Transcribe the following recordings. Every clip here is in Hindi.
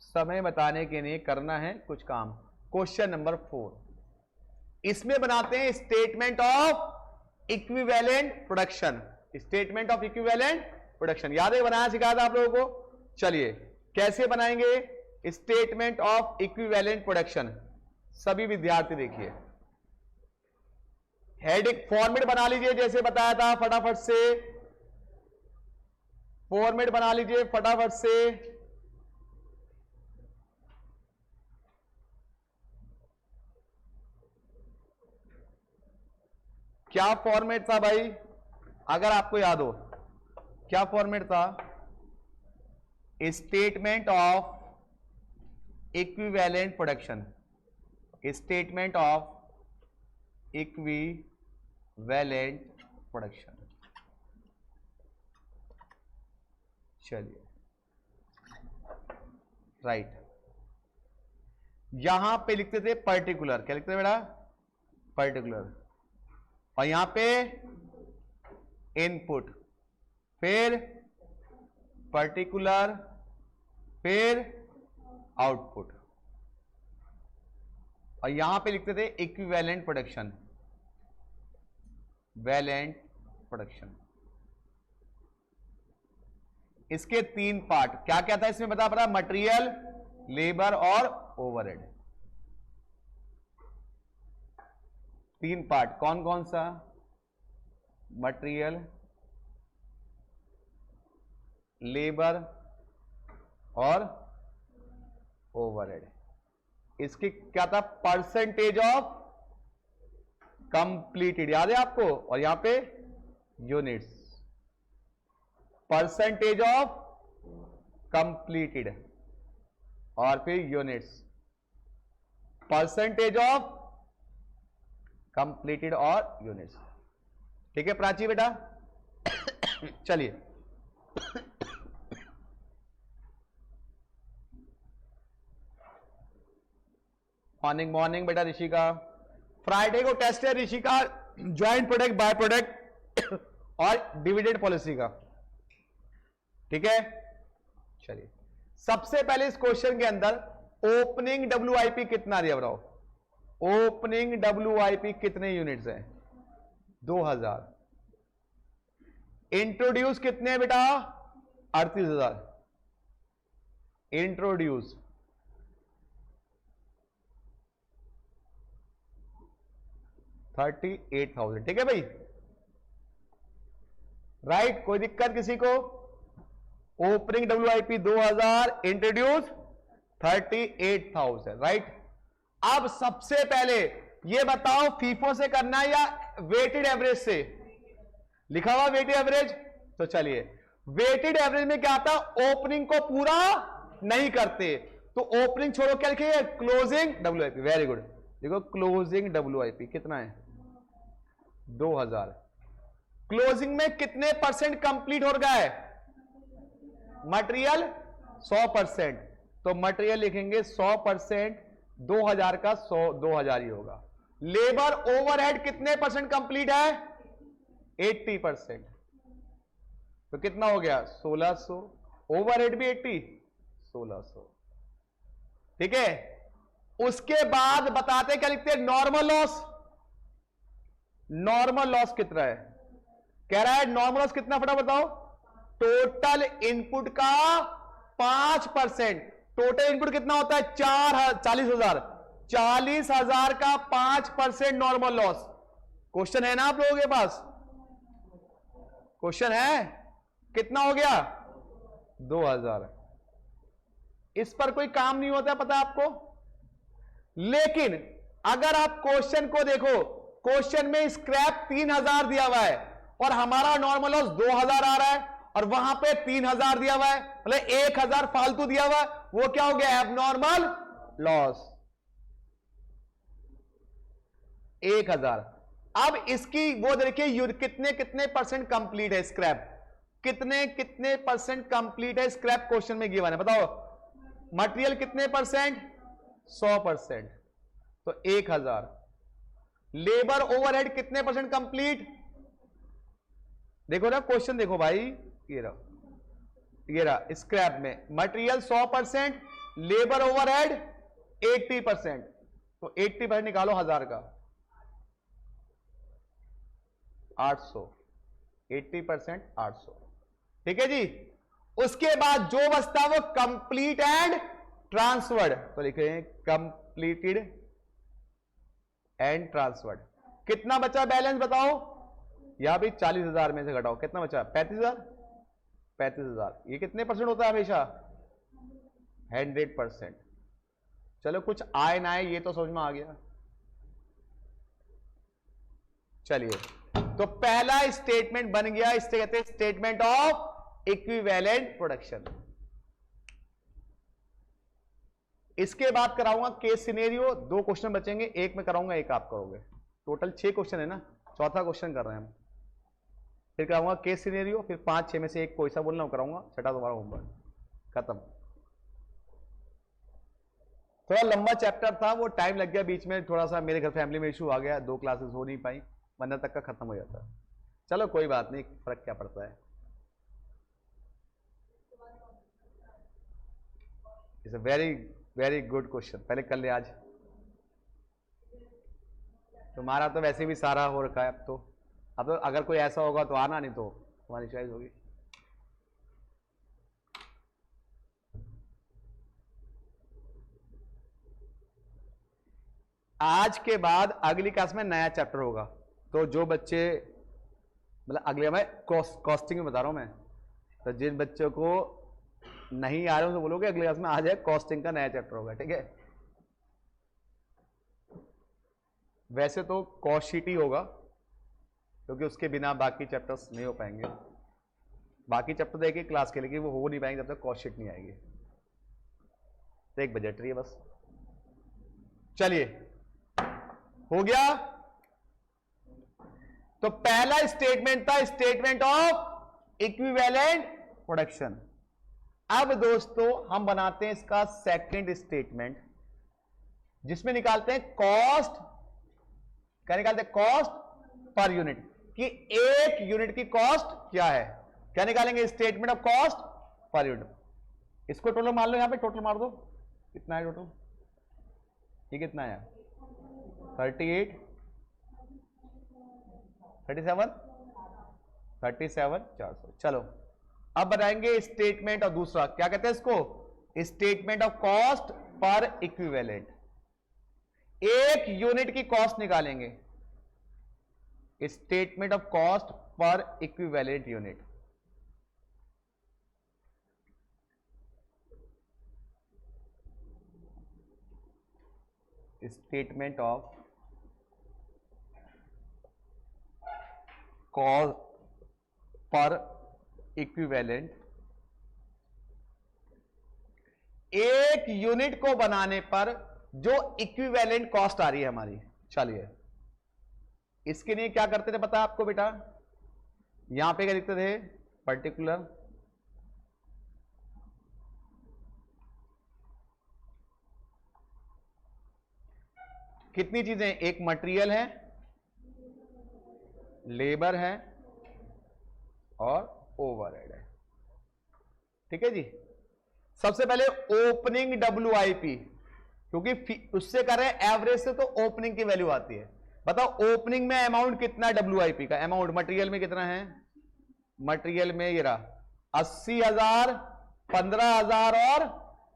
समय बताने के लिए करना है कुछ काम। क्वेश्चन नंबर 4, इसमें बनाते हैं statement of equivalent production. Statement of equivalent production याद है, बनाया सिखाया था आप लोगों को। चलिए कैसे बनाएंगे स्टेटमेंट ऑफ इक्विवेलेंट प्रोडक्शन, सभी विद्यार्थी देखिए। हेडिंग फॉर्मेट बना लीजिए जैसे बताया था, फटाफट से फॉर्मेट बना लीजिए फटाफट से। क्या फॉर्मेट था भाई, अगर आपको याद हो क्या फॉर्मेट था? Statement of equivalent production. Statement of equivalent production. चलिए राइट, यहां पे लिखते थे पर्टिकुलर, क्या लिखते थे बेटा? पर्टिकुलर। और यहां पे इनपुट, फिर पर्टिकुलर, फिर आउटपुट। और यहां पे लिखते थे इक्विवेलेंट प्रोडक्शन, वैलेंट प्रोडक्शन। इसके 3 पार्ट क्या क्या था इसमें बता पड़ा? मटेरियल, लेबर और ओवरहेड। 3 पार्ट कौन कौन सा? मटेरियल, लेबर और ओवरहेड। इसकी क्या था? परसेंटेज ऑफ कंप्लीटेड, याद है आपको? और यहां पे यूनिट्स, परसेंटेज ऑफ कंप्लीटेड और फिर यूनिट्स, परसेंटेज ऑफ कंप्लीटेड और यूनिट्स। ठीक है प्राची बेटा? चलिए मॉर्निंग मॉर्निंग बेटा ऋषिका। फ्राइडे को टेस्ट है Rishika joint product, by product और डिविडेंड पॉलिसी का। ठीक है चलिए, सबसे पहले इस क्वेश्चन के अंदर ओपनिंग WIP कितना दिया बताओ? ओपनिंग WIP कितने यूनिट्स हैं? 2000। इंट्रोड्यूस कितने हैं बेटा? 38,000। इंट्रोड्यूस 38,000। ठीक है भाई? राइट, कोई दिक्कत किसी को? Opening WIP 2000, introduce 38,000। राइट, अब सबसे पहले ये बताओ फीफो से करना है या वेटेड एवरेज से? लिखा हुआ वेटेड एवरेज। तो चलिए, वेटेड एवरेज में क्या आता? ओपनिंग को पूरा नहीं करते, तो ओपनिंग छोड़ो, क्या लिखिए? Closing WIP। वेरी गुड, देखो क्लोजिंग WIP कितना है? 2000। क्लोजिंग में कितने परसेंट कंप्लीट हो गया है? मटेरियल 100%, तो मटेरियल लिखेंगे 100%, 2000 का 100 2000 ही होगा। लेबर ओवरहेड कितने परसेंट कंप्लीट है? 80%, तो कितना हो गया? 1600। ओवरहेड भी 80, 1600। ठीक है, उसके बाद बताते क्या लिखते हैं? Normal loss. नॉर्मल लॉस कितना है? कह रहा है नॉर्मल लॉस कितना, फटाफट बताओ। टोटल इनपुट का 5%। टोटल इनपुट कितना होता है? 40,000। 40,000 का 5% नॉर्मल लॉस। क्वेश्चन है ना आप लोगों के पास? क्वेश्चन है? कितना हो गया? 2000। इस पर कोई काम नहीं होता, पता है आपको? लेकिन अगर आप क्वेश्चन को देखो, क्वेश्चन में स्क्रैप 3000 दिया हुआ है और हमारा नॉर्मल लॉस 2000 आ रहा है, और वहां पे 3000 दिया हुआ है, मतलब 1000 फालतू दिया हुआ है, वो क्या हो गया? Abnormal loss. 1000। अब इसकी वो देखिए कितने कितने परसेंट कंप्लीट है स्क्रैप, कितने कितने परसेंट कंप्लीट है स्क्रैप क्वेश्चन में गिवन है, बताओ। मटेरियल कितने परसेंट? 100%, तो 1000। लेबर ओवरहेड कितने परसेंट कंप्लीट? देखो ना क्वेश्चन, देखो भाई, ये रहा स्क्रैप में मटेरियल 100%, लेबर ओवरहेड 80%, तो 80% निकालो 1000 का 800, 80% 800, ठीक है जी। उसके बाद जो बचता वो कंप्लीट एंड ट्रांसफर्ड, तो लिखे कंप्लीटेड एंड ट्रांसफर्ड। कितना बचा बैलेंस बताओ, यहां भी 40,000 में से घटाओ, कितना बचा 35,000, 35,000। ये कितने परसेंट होता है हमेशा 100%। चलो कुछ आए ना आए ये तो समझ में आ गया। चलिए तो पहला स्टेटमेंट बन गया, इससे कहते हैं स्टेटमेंट ऑफ इक्विवेलेंट प्रोडक्शन। इसके बाद कराऊंगा केस सिनेरियो, 2 क्वेश्चन बचेंगे, एक में कराऊंगा एक आप करोगे, टोटल 6 क्वेश्चन है ना, चौथा क्वेश्चन कर रहे हैं हम। फिर कराऊंगा केस सिनेरियो, फिर 5-6 में से एक कोई सा बोलना हो कराऊंगा, छठा तुम्हारा होमवर्क खत्म। थोड़ा लंबा चैप्टर था, वो टाइम लग गया बीच में, थोड़ा सा मेरे घर फैमिली में इशू आ गया, 2 क्लासेस हो नहीं पाई, वरना तक का खत्म हो जाता। चलो कोई बात नहीं, फर्क क्या पड़ता है। It's a very very good question, पहले कर ले आज। तुम्हारा तो वैसे भी सारा हो रखा है अब तो अगर कोई ऐसा होगा तो आना, नहीं तो तुम्हारी चॉइस होगी। आज के बाद अगली क्लास में नया चैप्टर होगा, तो जो बच्चे मतलब अगले में कॉस्टिंग में बता रहा हूं मैं, तो जिन बच्चों को नहीं आ रहे हो तो बोलोगे अगली क्लास में आ जाए, कॉस्टिंग का नया चैप्टर होगा, ठीक है। वैसे तो कॉस्ट शीट ही होगा, क्योंकि उसके बिना बाकी चैप्टर्स नहीं हो पाएंगे। बाकी चैप्टर देखिए क्लास के, लेकिन वो हो नहीं पाएंगे जब तक कॉस्ट शीट नहीं आएगी। तो एक बजटरी है बस। चलिए हो गया। तो पहला स्टेटमेंट था स्टेटमेंट ऑफ इक्विवेलेंट प्रोडक्शन। अब दोस्तों हम बनाते हैं इसका सेकंड स्टेटमेंट, जिसमें निकालते हैं कॉस्ट, क्या निकालते हैं, कॉस्ट पर यूनिट, कि एक यूनिट की कॉस्ट क्या है। क्या निकालेंगे, statement of cost per unit. इसको टोटल मान लो, यहां पे टोटल मार दो, कितना है टोटल, ये कितना है 38, 37, 400। चलो अब बताएंगे स्टेटमेंट और दूसरा क्या कहते हैं इसको, statement of cost per equivalent. एक यूनिट की कॉस्ट निकालेंगे, statement of cost per equivalent unit. Statement of cost per equivalent. एक यूनिट को बनाने पर जो इक्विवेलेंट कॉस्ट आ रही है हमारी। चलिए इसके लिए क्या करते थे पता आपको बेटा, यहां पे क्या लिखते थे, पर्टिकुलर कितनी चीजें, एक मटेरियल है, लेबर है और ओवरहेड है, ठीक है जी। सबसे पहले ओपनिंग WIP, क्योंकि उससे कर रहे हैं एवरेज से, तो ओपनिंग की वैल्यू आती है। बताओ ओपनिंग में अमाउंट कितना है WIP का, अमाउंट मटेरियल में कितना है, मटेरियल में ये रहा 80,000, 15,000 और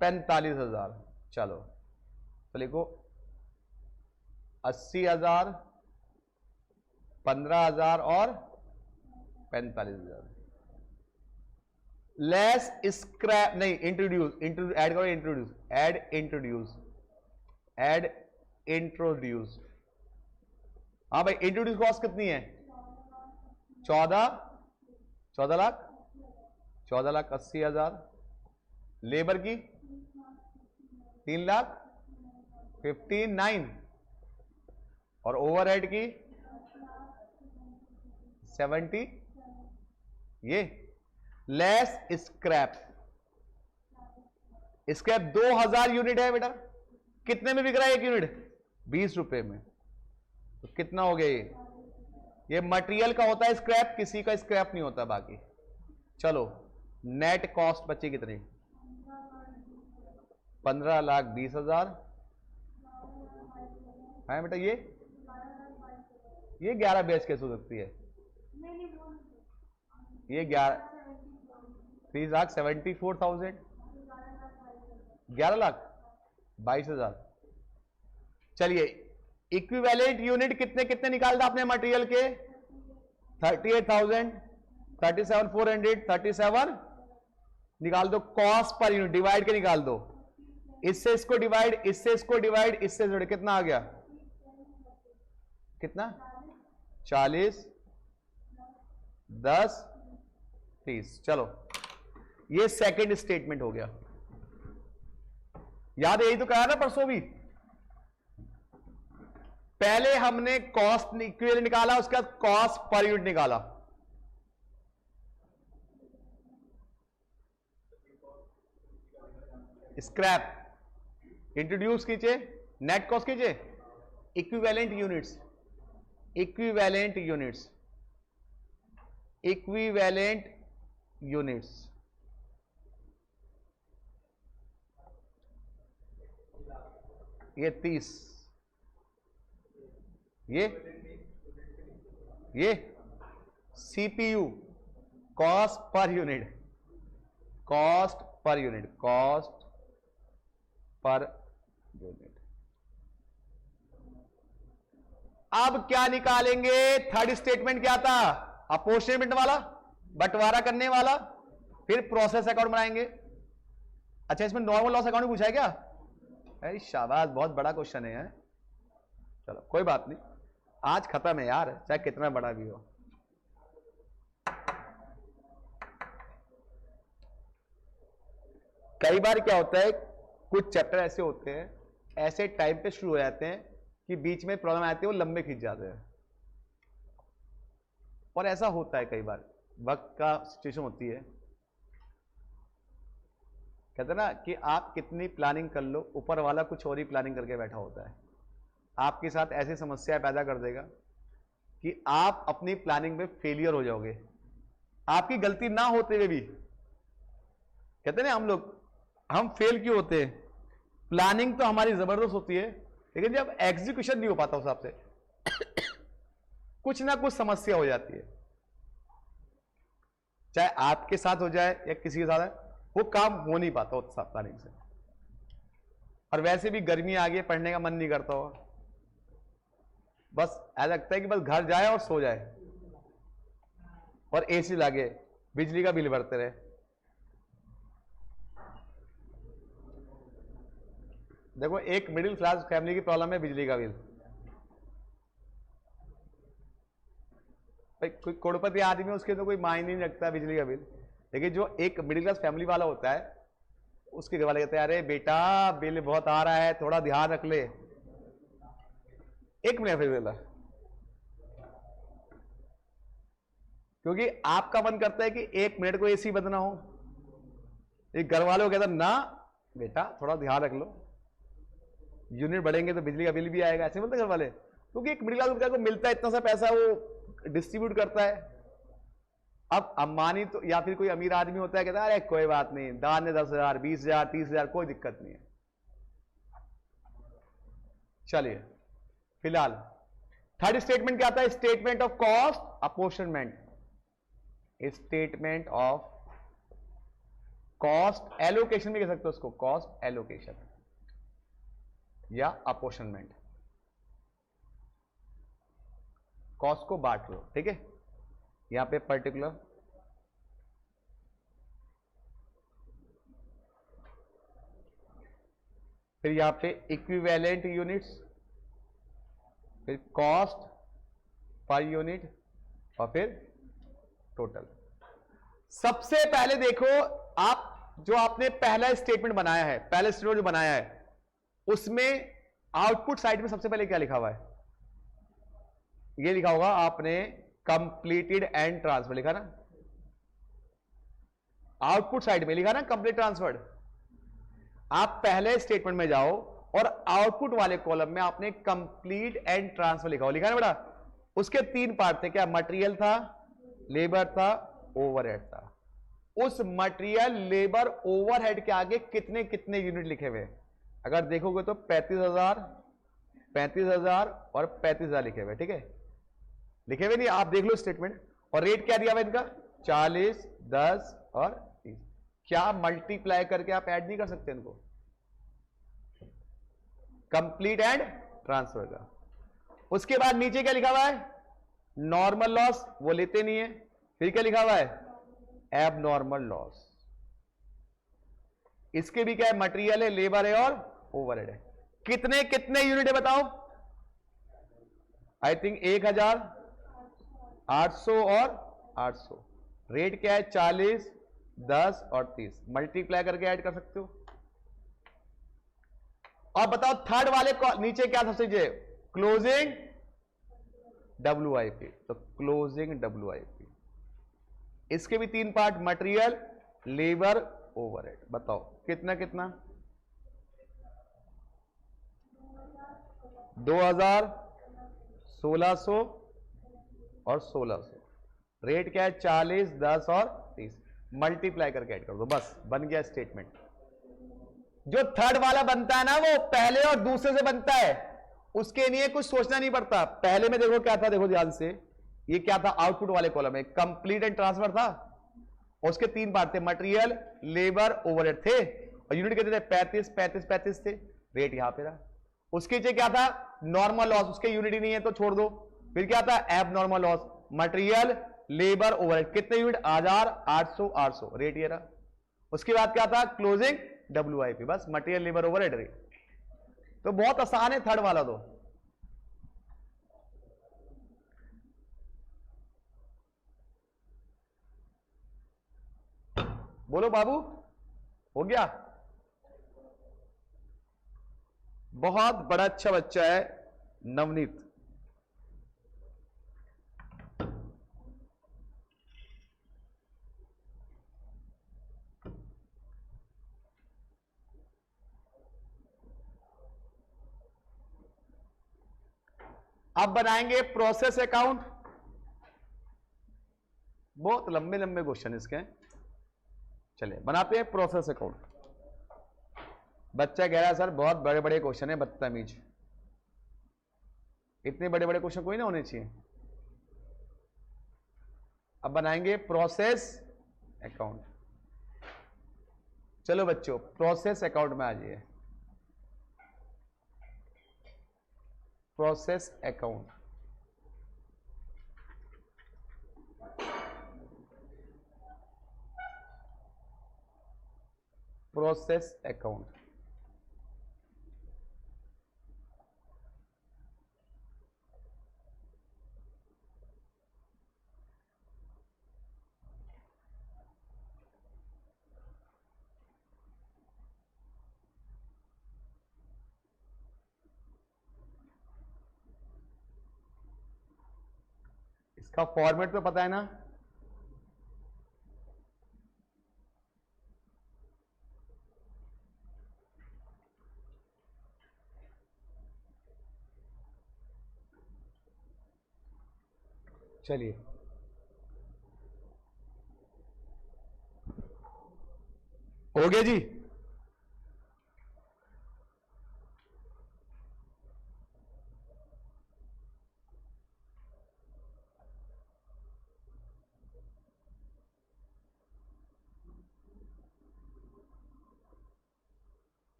45,000। चलो तो लिखो 80,000, 15,000 और 45,000। लेस स्क्रैप नहीं, इंट्रोड्यूस, ऐड करो, introduce, add introduce, add introduce. हाँ भाई इंट्रोड्यूस कॉस्ट कितनी है 14 लाख, 14,80,000। लेबर की 3,59,000 और ओवरहेड की 70। ये लेस स्क्रैप, स्क्रैप 2,000 यूनिट है बेटा, कितने में बिक रहा है एक यूनिट, 20 रुपए में। तो कितना हो गया ये मटेरियल का होता है स्क्रैप, किसी का स्क्रैप नहीं होता बाकी। चलो नेट कॉस्ट बची कितनी, 15,20,000 है बेटा। ये 11 बैच कैसे हो सकती है? ये 3,74,000 11,22,000। चलिए इक्विवेलेंट यूनिट कितने कितने निकाल था आपने मटेरियल के? 38,000, 37,400, 37 निकाल दो। कॉस्ट पर यूनिट डिवाइड के निकाल दो। इससे इसको डिवाइड, इससे इसको डिवाइड, इससे जोड़े, कितना आ गया? कितना? 40, 10, 30। चलो ये सेकंड स्टेटमेंट हो गया। याद यही तो कहा ना परसों भी। पहले हमने कॉस्ट इक्विवेलेंट निकाला, उसके बाद कॉस्ट पर यूनिट निकाला। स्क्रैप इंट्रोड्यूस कीजिए, नेट कॉस्ट कीजिए, equivalent units, equivalent units, equivalent units. ये 30, ये CPU cost per unit, cost per unit, cost per unit. अब क्या निकालेंगे? थर्ड स्टेटमेंट क्या था? अपोर्शनमेंट वाला, बंटवारा करने वाला, फिर प्रोसेस अकाउंट बनाएंगे। अच्छा इसमें नॉर्मल लॉस अकाउंट पूछा है क्या? अरे शाबाश, बहुत बड़ा क्वेश्चन है। चलो कोई बात नहीं, आज खत्म है यार, चाहे कितना बड़ा भी हो। कई बार क्या होता है, कुछ चैप्टर ऐसे होते हैं, ऐसे टाइम पे शुरू हो जाते हैं कि बीच में प्रॉब्लम आती है, वो लंबे खींच जाते हैं। और ऐसा होता है कई बार, वक्त का सिचुएशन होती है। कहते हैं ना कि आप कितनी प्लानिंग कर लो, ऊपर वाला कुछ और ही प्लानिंग करके बैठा होता है। आपके साथ ऐसी समस्या पैदा कर देगा कि आप अपनी प्लानिंग में फेलियर हो जाओगे, आपकी गलती ना होते हुए भी। कहते हैं ना हम फेल क्यों होते हैं? प्लानिंग तो हमारी जबरदस्त होती है, लेकिन जब एग्जीक्यूशन नहीं हो पाता उस हिसाब से कुछ ना कुछ समस्या हो जाती है। चाहे आपके साथ हो जाए या किसी के साथ है, वो काम हो नहीं पाता उस प्लानिंग से। और वैसे भी गर्मी आ गई, पढ़ने का मन नहीं करता हो, बस ऐसा लगता है कि बस घर जाए और सो जाए और एसी लगे, बिजली का बिल भरते रहे। देखो एक मिडिल क्लास फैमिली की प्रॉब्लम है बिजली का बिल। कोई करोड़पति आदमी है, उसके तो कोई मायने नहीं रखता बिजली का बिल। लेकिन जो एक मिडिल क्लास फैमिली वाला होता है, उसके घर वाले कहते हैं अरे बेटा बिल बहुत आ रहा है, थोड़ा ध्यान रख ले। एक मिनट फिर, क्योंकि आपका मन करता है कि एक मिनट को एसी बंद ना हो। एक घर वालों को कहता ना बेटा थोड़ा ध्यान रख लो, यूनिट बढ़ेंगे तो बिजली का बिल भी आएगा, ऐसे बोलते घर वाले। क्योंकि एक मिडिल क्लास को मिलता है इतना सा पैसा, वो डिस्ट्रीब्यूट करता है। अब अंबानी तो या फिर कोई अमीर आदमी होता है, कहता है अरे कोई बात नहीं, दान ने 10,000, 20,000, 30,000, कोई दिक्कत नहीं है। चलिए फिलहाल थर्ड स्टेटमेंट क्या था? Statement of cost apportionment, statement of cost allocation भी कह सकते हो उसको, कॉस्ट एलोकेशन या अपोर्शनमेंट। कॉस्ट को बांट लो, ठीक है। यहां पे पर्टिकुलर फिर यहां पे इक्विवेलेंट यूनिट्स, फिर कॉस्ट पर यूनिट और फिर टोटल। सबसे पहले देखो आप, जो आपने पहला स्टेटमेंट बनाया है, पहला स्टेटमेंट जो बनाया है, उसमें आउटपुट साइड में सबसे पहले क्या लिखा हुआ है? ये लिखा होगा आपने कंप्लीटेड एंड ट्रांसफर, लिखा ना। आउटपुट साइड में लिखा ना कंप्लीट ट्रांसफर्ड। आप पहले स्टेटमेंट में जाओ और आउटपुट वाले कॉलम में आपने कंप्लीट एंड ट्रांसफर लिखा हो, लिखा ना बेटा। उसके 3 पार्ट थे, क्या? मटेरियल था, लेबर था, ओवरहेड था। उस मटेरियल लेबर ओवरहेड के आगे कितने कितने यूनिट लिखे हुए हैं। अगर देखोगे तो 35,000, 35,000 और 35,000 लिखे हुए, ठीक है, लिखे हुए नहीं, आप देख लो स्टेटमेंट। और रेट क्या दिया हुआ इनका 40, 10 और 30। क्या मल्टीप्लाई करके आप ऐड नहीं कर सकते इनको, कंप्लीट एंड ट्रांसफर का। उसके बाद नीचे क्या लिखा हुआ है, नॉर्मल लॉस, वो लेते नहीं है। फिर क्या लिखा हुआ है, एब नॉर्मल लॉस। इसके भी क्या है, मटेरियल है, लेबर है और ओवरहेड है। कितने कितने यूनिट है बताओ, आई थिंक 1,800 और 800। रेट क्या है 40, 10 और 30, मल्टीप्लाई करके ऐड कर सकते हो। और बताओ थर्ड वाले नीचे क्या सबसे चाहिए, क्लोजिंग WIP। तो क्लोजिंग WIP, इसके भी 3 पार्ट, मटेरियल, लेबर, ओवरहेड। बताओ कितना कितना, 2,000, 1,600 और 1,600। रेट क्या है 40, 10 और 30, मल्टीप्लाई करके ऐड कर दो, बस बन गया स्टेटमेंट। जो थर्ड वाला बनता है ना वो पहले और दूसरे से बनता है, उसके लिए कुछ सोचना नहीं पड़ता। पहले में देखो क्या था, देखो ध्यान से, ये क्या था, आउटपुट वाले कॉलम में कंप्लीट एंड ट्रांसफर था, और उसके 3 पार्ट थे, मटेरियल, लेबर, ओवरहेड थे, और यूनिट कितने थे 35, 35, 35 थे। रेट यहां पे रहा। उसके नीचे क्या था, नॉर्मल लॉस, उसके यूनिट ही नहीं है तो छोड़ दो। फिर क्या था, एब normal loss, material, labour, overhead, कितने यूनिट 1,000, 800, 800, रेट ये रहा। उसके बाद क्या था, क्लोजिंग WIP, बस मटेरियल, लेबर, ओवरहेड, रेट। तो बहुत आसान है थर्ड वाला। तो बोलो बाबू, हो गया। बहुत बड़ा अच्छा बच्चा है नवनीत। अब बनाएंगे प्रोसेस अकाउंट। बहुत लंबे लंबे क्वेश्चन इसके, चलिए बनाते हैं प्रोसेस अकाउंट। बच्चा कह रहा है सर बहुत बड़े बड़े क्वेश्चन है, बदतमीज, इतने बड़े बड़े क्वेश्चन कोई ना होने चाहिए। अब बनाएंगे प्रोसेस अकाउंट। चलो बच्चों प्रोसेस अकाउंट में आ जाइए। Process account, process account. इसका फॉर्मेट तो पता है ना, चलिए हो गया जी।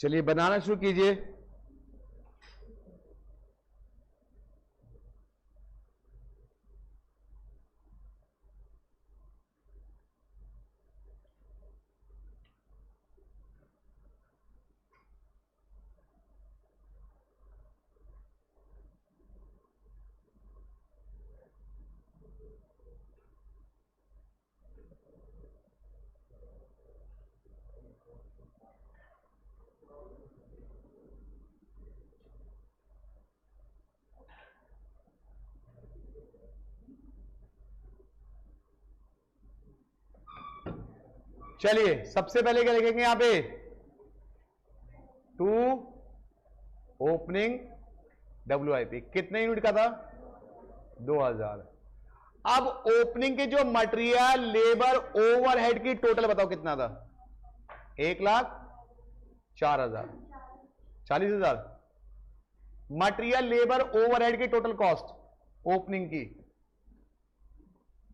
चलिए बनाना शुरू कीजिए। चलिए सबसे पहले क्या लिखेंगे यहां पे, टू ओपनिंग WIP। कितने यूनिट का था 2000। अब ओपनिंग के जो मटेरियल लेबर ओवरहेड की टोटल बताओ कितना था? 1,04,000, 40,000। मटेरियल लेबर ओवरहेड की टोटल कॉस्ट ओपनिंग की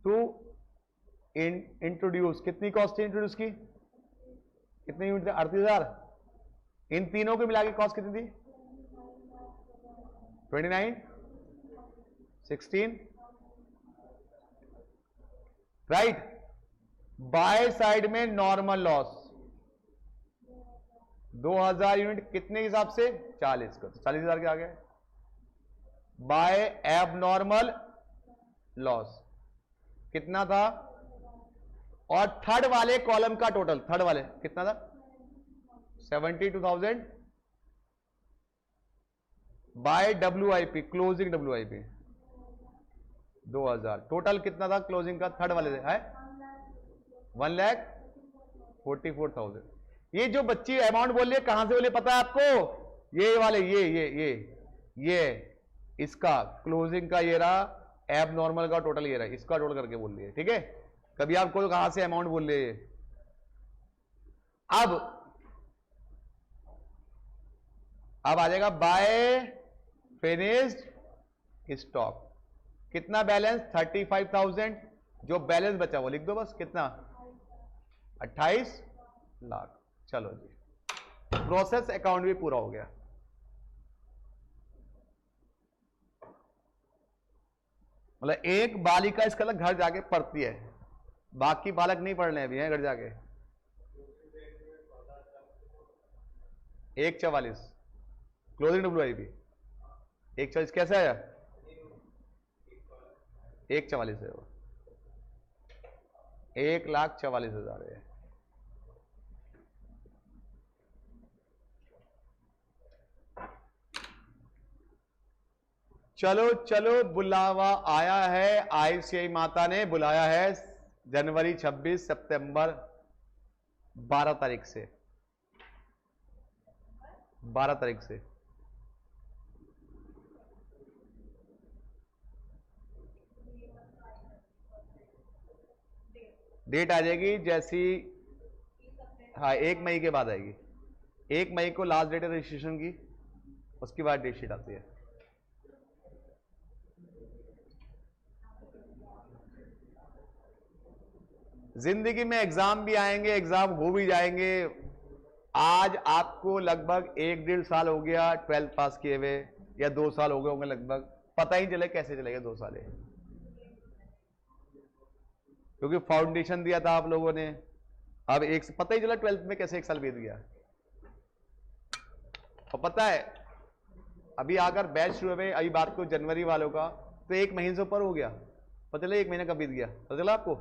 टू इंट्रोड्यूस, कितनी कॉस्ट थी इंट्रोड्यूस की? कितनी यूनिट? 38,000। इन तीनों को मिला के कॉस्ट कितनी थी? 29, 16, राइट। बाय साइड में नॉर्मल लॉस 2000 यूनिट कितने हिसाब से? 40 का, तो 40,000 के आ गए। बाय एब नॉर्मल लॉस कितना था? और थर्ड वाले कॉलम का टोटल, थर्ड वाले कितना था? 72,000 by WIP, closing WIP 2000। Total कितना था क्लोजिंग का थर्ड वाले है? 1,44,000। ये जो बच्ची अमाउंट बोल रही है कहां से बोलिए पता है आपको? ये वाले ये इसका क्लोजिंग का ये रहा, एब नॉर्मल का टोटल ये रहा, इसका टोटल करके बोल रही है, ठीक है। कभी आपको कहां से अमाउंट बोल रहे हैं? अब आ जाएगा बाय फिनिश्ड स्टॉक। कितना बैलेंस? 35,000। जो बैलेंस बचा वो लिख दो बस, कितना? 28 लाख। चलो जी, प्रोसेस अकाउंट भी पूरा हो गया। मतलब एक बालिका इसका घर जाके पढ़ती है, बाकी बालक नहीं पढ़ने अभी हैं घर जाके। 1,44 क्लोजिंग WIP 1,44 कैसा है? 1,44 है वो, 1,44,000 है। चलो चलो, बुलावा आया है, ICI माता ने बुलाया है जनवरी 26 सितंबर 12 तारीख से, 12 तारीख से। डेट आ जाएगी जैसी, हाँ 1 मई के बाद आएगी। 1 मई को लास्ट डेट है रजिस्ट्रेशन की, उसके बाद डेट शीट आती है। जिंदगी में एग्जाम भी आएंगे, एग्जाम हो भी जाएंगे। आज आपको लगभग 1-1.5 साल हो गया 12th पास किए हुए, या 2 साल हो गए होंगे लगभग, पता ही चले कैसे चलेगा 2 साल, क्योंकि फाउंडेशन दिया था आप लोगों ने। अब एक पता ही चला 12th में कैसे 1 साल बीत गया। और पता है अभी आकर बैच शुरू हुए, अभी बात को जनवरी वालों का, तो 1 महीने से ऊपर हो गया। पता चला 1 महीना कब बीत गया, पता चला आपको?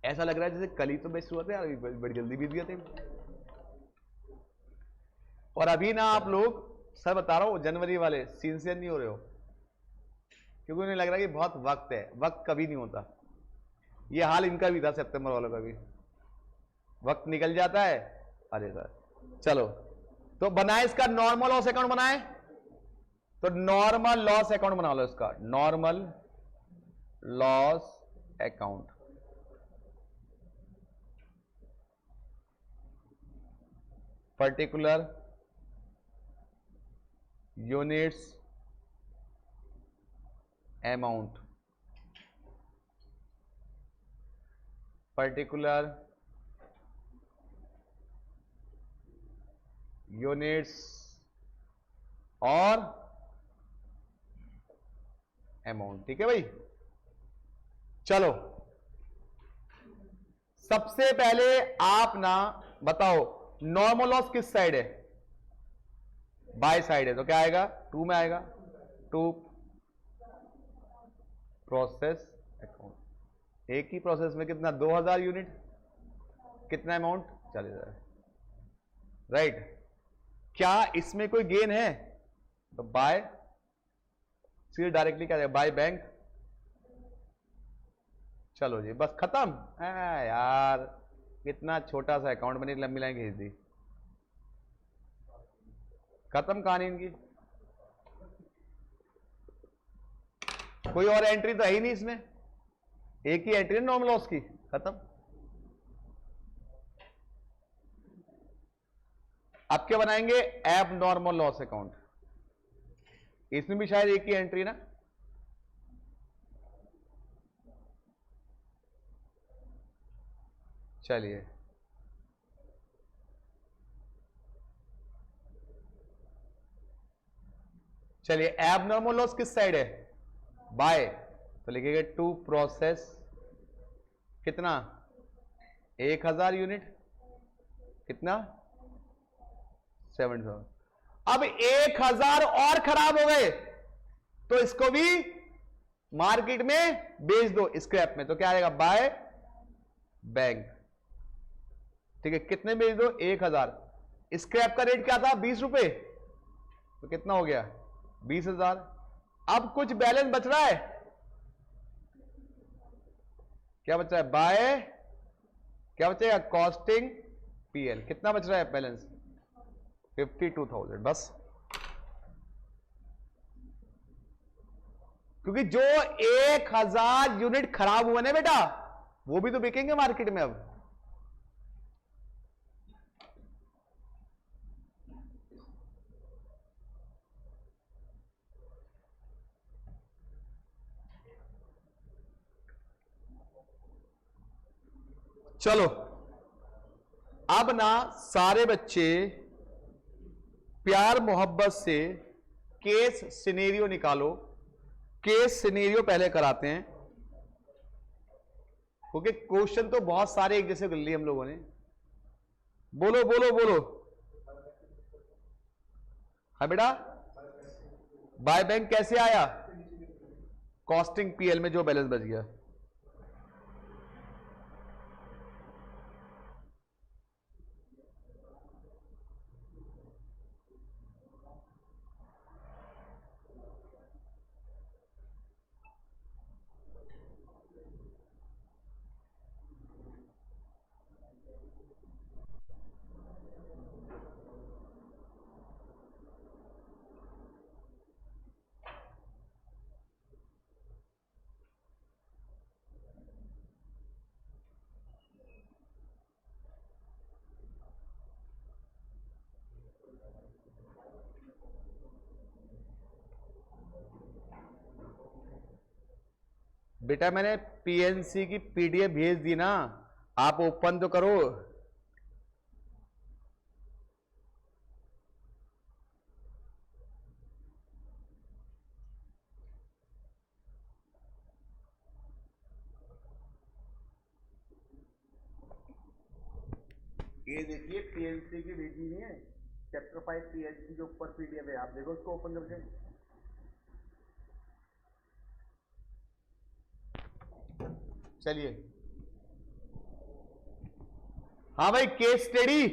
ऐसा लग रहा है जैसे कल ही तो बैच शुरू हुआ था यार, बड़ी जल्दी बीत गया था। और अभी ना आप लोग, सर बता रहा हूं, जनवरी वाले सिंसियर नहीं हो रहे हो, क्योंकि उन्हें लग रहा है कि बहुत वक्त है। वक्त कभी नहीं होता। ये हाल इनका भी था, सितंबर वालों का भी। वक्त निकल जाता है। अरे सर चलो, तो बनाए इसका नॉर्मल लॉस अकाउंट बनाए, तो नॉर्मल लॉस अकाउंट बना लो इसका, normal loss account. Particular units amount, particular units और अमाउंट, ठीक है भाई। चलो सबसे पहले आप ना बताओ, नॉर्मल लॉस किस साइड है? बाय साइड है, तो क्या आएगा? 2 में आएगा, 2 प्रोसेस अकाउंट। एक ही प्रोसेस में कितना? 2000 यूनिट। कितना अमाउंट? 40,000, राइट। क्या इसमें कोई गेन है? तो बाय, सीधे डायरेक्टली क्या है? By bank. चलो जी बस खत्म। यार कितना छोटा सा अकाउंट, मैंने लंबी लाइन खींच दी। खत्म कहानी इनकी। कोई और एंट्री तो है ही नहीं इसमें, एक ही एंट्री है नॉर्मल लॉस की, खत्म। अब क्या बनाएंगे? एब नॉर्मल लॉस अकाउंट। इसमें भी शायद एक ही एंट्री ना, चलिए चलिए एब नॉर्मल लॉस किस साइड है? बाय, तो लिखेंगे टू प्रोसेस कितना? 1000 यूनिट, कितना? 700। अब 1000 और खराब हो गए तो इसको भी मार्केट में बेच दो स्क्रैप में, तो क्या आएगा? By bank. ठीक है, कितने बेच दो? 1000। स्क्रैप का रेट क्या था? 20 रुपए, तो कितना हो गया? 20,000। अब कुछ बैलेंस बच रहा है, क्या बच रहा है? बाय, क्या बचेगा? Costing PL. कितना बच रहा है बैलेंस? 52,000 बस। क्योंकि जो 1000 यूनिट खराब हुए ना बेटा, वो भी तो बिकेंगे मार्केट में अब। चलो अब ना सारे बच्चे प्यार मोहब्बत से केस सिनेरियो निकालो। केस सिनेरियो पहले कराते हैं, क्योंकि क्वेश्चन तो बहुत सारे एक जैसे कर लिए हम लोगों ने। बोलो बोलो बोलो। हाँ बेटा, बाय बैंक कैसे आया? कॉस्टिंग पीएल में जो बैलेंस बच गया। बेटा मैंने पीएनसी की पीडीएफ भेज दी ना, आप ओपन तो करो। ये देखिए पीएनसी की भेजी नहीं है, चैप्टर 5 पीएनसी के ऊपर पीडीएफ है, आप देखो उसको ओपन करके। चलिए हाँ भाई, केस स्टडी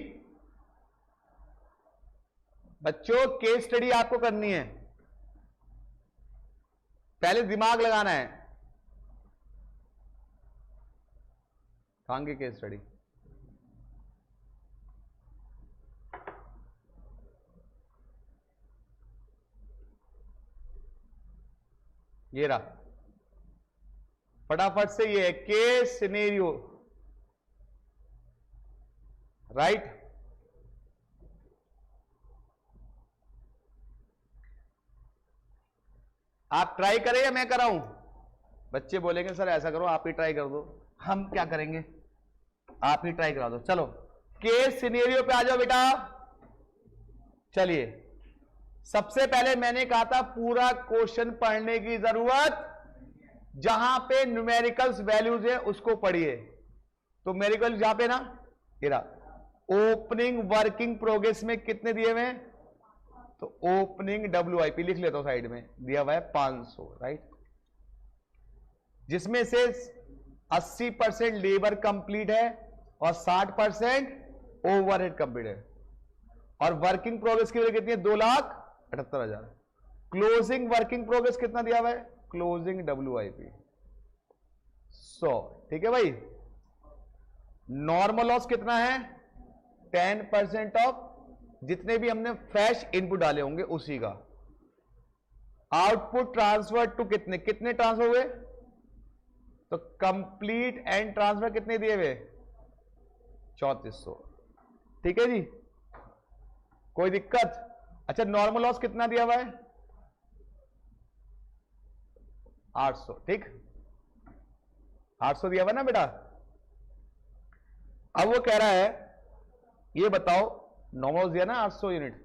बच्चों, केस स्टडी आपको करनी है, पहले दिमाग लगाना है। कहां की केस स्टडी? ये रहा, फटाफट से। ये है केस सिनेरियो, राइट। आप ट्राई करें या मैं कराऊं? बच्चे बोलेंगे सर ऐसा करो, आप ही ट्राई कर दो। हम क्या करेंगे, आप ही ट्राई करा दो। चलो केस सिनेरियो पे आ जाओ बेटा। चलिए सबसे पहले मैंने कहा था पूरा क्वेश्चन पढ़ने की जरूरत, जहां पे न्यूमेरिकल्स वैल्यूज है उसको पढ़िए। तो न्यूमेरिकल जहां पे ना, इरा ओपनिंग वर्किंग प्रोग्रेस में कितने दिए हुए हैं? तो ओपनिंग WIP लिख लेता हूं साइड में, दिया हुआ है 500, राइट। जिसमें से 80% लेबर कंप्लीट है और 60% ओवरहेड कंप्लीट है। और वर्किंग प्रोग्रेस की वैल्यू कितनी है? 2,78,000। क्लोजिंग वर्किंग प्रोग्रेस कितना दिया हुआ है? Closing WIP 100। ठीक है भाई। नॉर्मल लॉस कितना है? 10% ऑफ जितने भी हमने फ्रेश इनपुट डाले होंगे उसी का। आउटपुट ट्रांसफर टू कितने कितने ट्रांसफर हुए, तो कंप्लीट एंड ट्रांसफर कितने दिए हुए 3400। ठीक है जी, कोई दिक्कत? अच्छा नॉर्मल लॉस कितना दिया हुआ है 800। ठीक 800 दिया हुआ ना बेटा। अब वो कह रहा है ये बताओ नॉर्मल दिया ना 800 unit,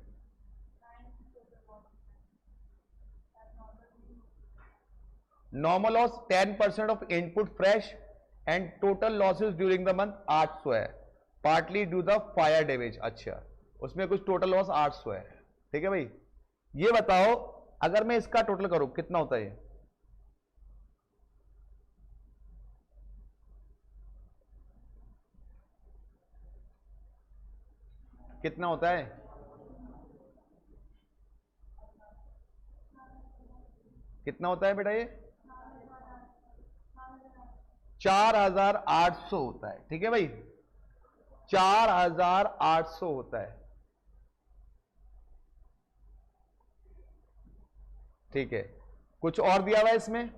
normal loss 10% of input fresh and total losses during the month 800 है, partly due the fire damage. अच्छा उसमें कुछ टोटल लॉस 800 है। ठीक है भाई, ये बताओ अगर मैं इसका टोटल करूं कितना होता है, कितना होता है? कितना होता है बेटा ये 4800 होता है। ठीक है भाई 4800 होता है। ठीक है, कुछ और दिया हुआ है इसमें?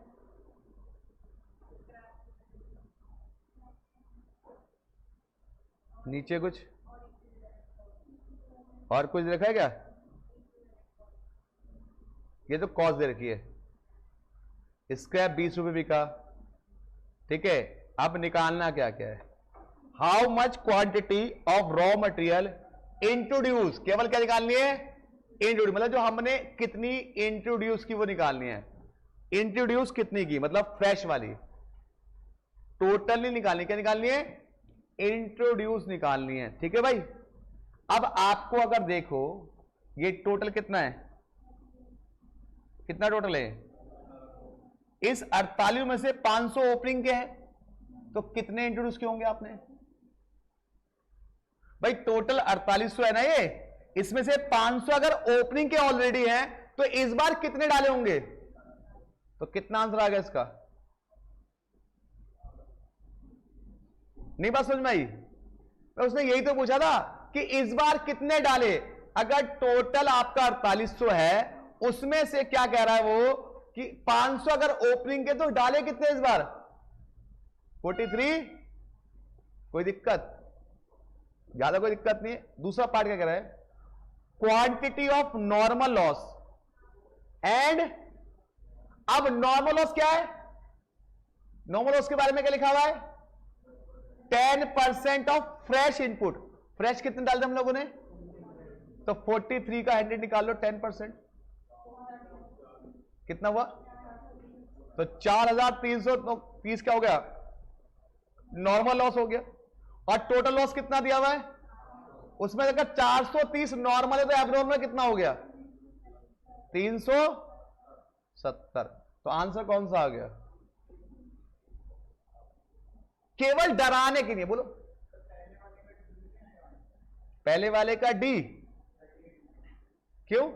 नीचे कुछ और कुछ लिखा है क्या? ये तो कॉस्ट दे रखी है, स्क्रैप 20 रुपए बिका। ठीक है, अब निकालना क्या क्या है, how much quantity of raw material introduce, केवल क्या निकालनी है इंट्रोड्यूस, मतलब जो हमने कितनी इंट्रोड्यूस की वो निकालनी है। इंट्रोड्यूस कितनी की मतलब फ्रेश वाली, टोटल नहीं निकालनी, क्या निकालनी है इंट्रोड्यूस निकालनी है। ठीक है भाई, अब आपको अगर देखो ये टोटल कितना है, कितना टोटल है, इस 48 में से 500 ओपनिंग के हैं, तो कितने इंट्रोड्यूस के होंगे आपने भाई? टोटल 4800 है ना ये, इसमें से 500 अगर ओपनिंग के ऑलरेडी हैं तो इस बार कितने डाले होंगे, तो कितना आंसर आ गया इसका? नहीं बात समझ में आई? तो उसने यही तो पूछा था कि इस बार कितने डाले, अगर टोटल आपका 4800 है उसमें से क्या कह रहा है वो कि 500 अगर ओपनिंग के तो डाले कितने इस बार 43। कोई दिक्कत? ज्यादा कोई दिक्कत नहीं है। दूसरा पार्ट क्या कह रहा है, quantity of normal loss and, अब नॉर्मल लॉस क्या है, नॉर्मल लॉस के बारे में क्या लिखा हुआ है 10% ऑफ फ्रेश इनपुट। फ्रेश कितने डाल दे हम लोगों ने, तो 43 का 100 निकाल लो 10%, कितना हुआ, तो 4330 क्या हो गया नॉर्मल लॉस हो गया। और टोटल लॉस कितना दिया हुआ है, उसमें अगर 430 नॉर्मल है तो एब्नॉर्मल कितना हो गया 370। तो आंसर कौन सा आ गया? केवल डराने के लिए बोलो, पहले वाले का डी, क्यों?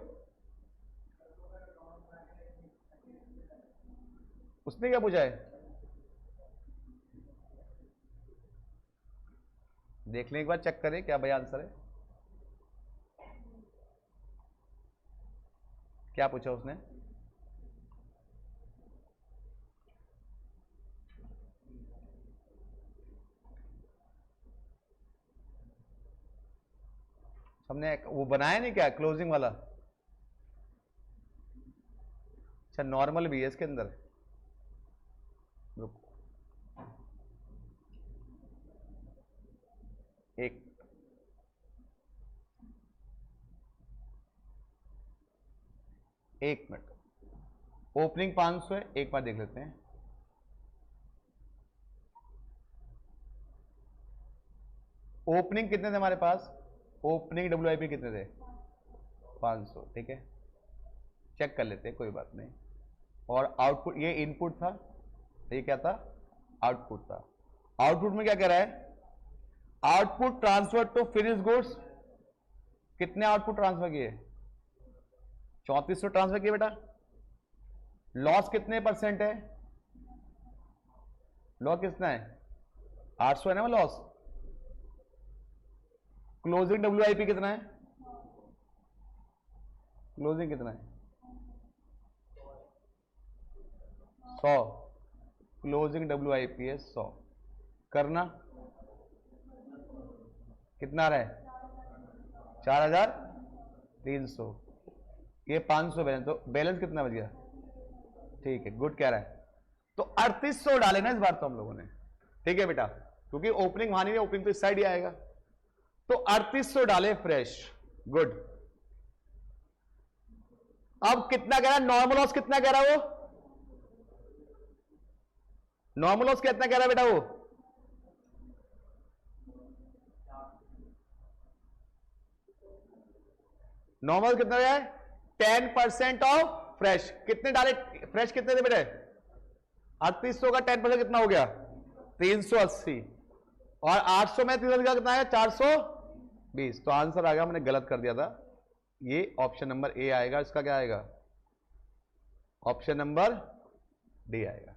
उसने क्या पूछा है, देख लें एक बार, चेक करें क्या भाई आंसर है, क्या पूछा उसने? हमने वो बनाया नहीं क्या क्लोजिंग वाला? अच्छा नॉर्मल भी है इसके अंदर, रुको एक मिनट, ओपनिंग 500 है, एक बार देख लेते हैं। ओपनिंग कितने थे हमारे पास, ओपनिंग WIP कितने थे 500। ठीक है, चेक कर लेते हैं, कोई बात नहीं। और आउटपुट, ये इनपुट था, ये क्या था आउटपुट था। आउटपुट में क्या कह रहा है, output transfer to finish goods, कितने आउटपुट ट्रांसफर किए 3400 ट्रांसफर किए बेटा। लॉस कितने परसेंट है, लॉस कितना है 800 है ना लॉस। क्लोजिंग WIP कितना है क्लोजिंग कितना है? 100। क्लोजिंग WIPS 100 करना कितना रहे? 4300। ये 500 बैलेंस, तो बैलेंस कितना बच गया? ठीक है, गुड कह रहा है। तो 3800 डाले ना इस बार तो हम लोगों ने, ठीक है बेटा, क्योंकि ओपनिंग वहां नहीं, ओपनिंग तो इस साइड ही आएगा। तो 3800 डाले फ्रेश, गुड। अब कितना कह रहा है नॉर्मल लॉस? कितना कह रहा है वो? नॉर्मल लॉस कितना कह रहा है बेटा वो? नॉर्मल कितना है? 10% ऑफ फ्रेश। कितने डाले फ्रेश? कितने थे बेटे? 3800 का 10% कितना हो गया? 380। और 800 में 380 का कितना है? 420। तो आंसर आ गया, मैंने गलत कर दिया था, ये ऑप्शन नंबर ए आएगा। इसका क्या आएगा? ऑप्शन नंबर डी आएगा।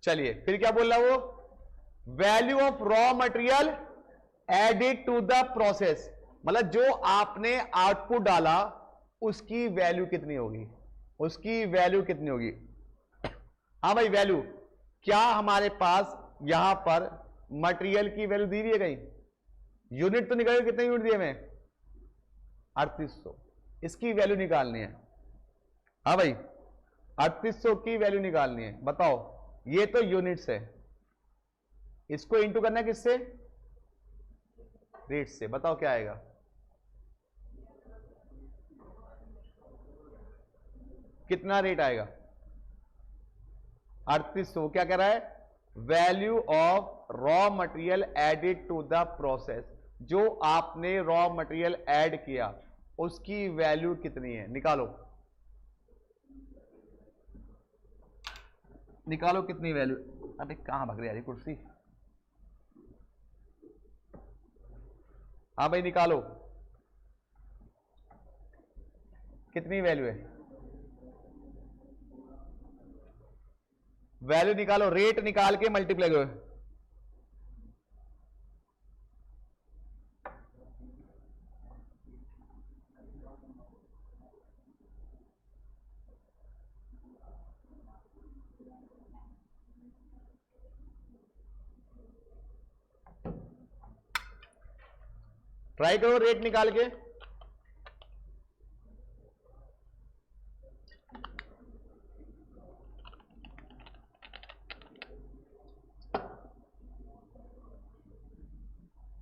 चलिए फिर क्या बोल रहा वो? Value of raw material added to the process, मतलब जो आपने आउटपुट डाला उसकी वैल्यू कितनी होगी? उसकी वैल्यू कितनी होगी? हाँ भाई वैल्यू, क्या हमारे पास यहां पर मटेरियल की वैल्यू दी हुई है कहीं? यूनिट तो निकालिए, कितने यूनिट दिए हमें? 3800। इसकी वैल्यू निकालनी है। हाँ भाई 3800 की वैल्यू निकालनी है। बताओ, ये तो यूनिट्स है, इसको इंटू करना है किससे? रेट से। बताओ क्या आएगा? कितना रेट आएगा? 3800। क्या कह रहा है? Value of raw material added to the process, जो आपने रॉ मटेरियल ऐड किया उसकी वैल्यू कितनी है? निकालो, निकालो कितनी वैल्यू। अबे कहां भाग रही यार कुर्सी? हाँ भाई निकालो, कितनी वैल्यू है? वैल्यू निकालो, रेट निकाल के मल्टीप्लाई करो। ट्राई करो रेट निकाल के।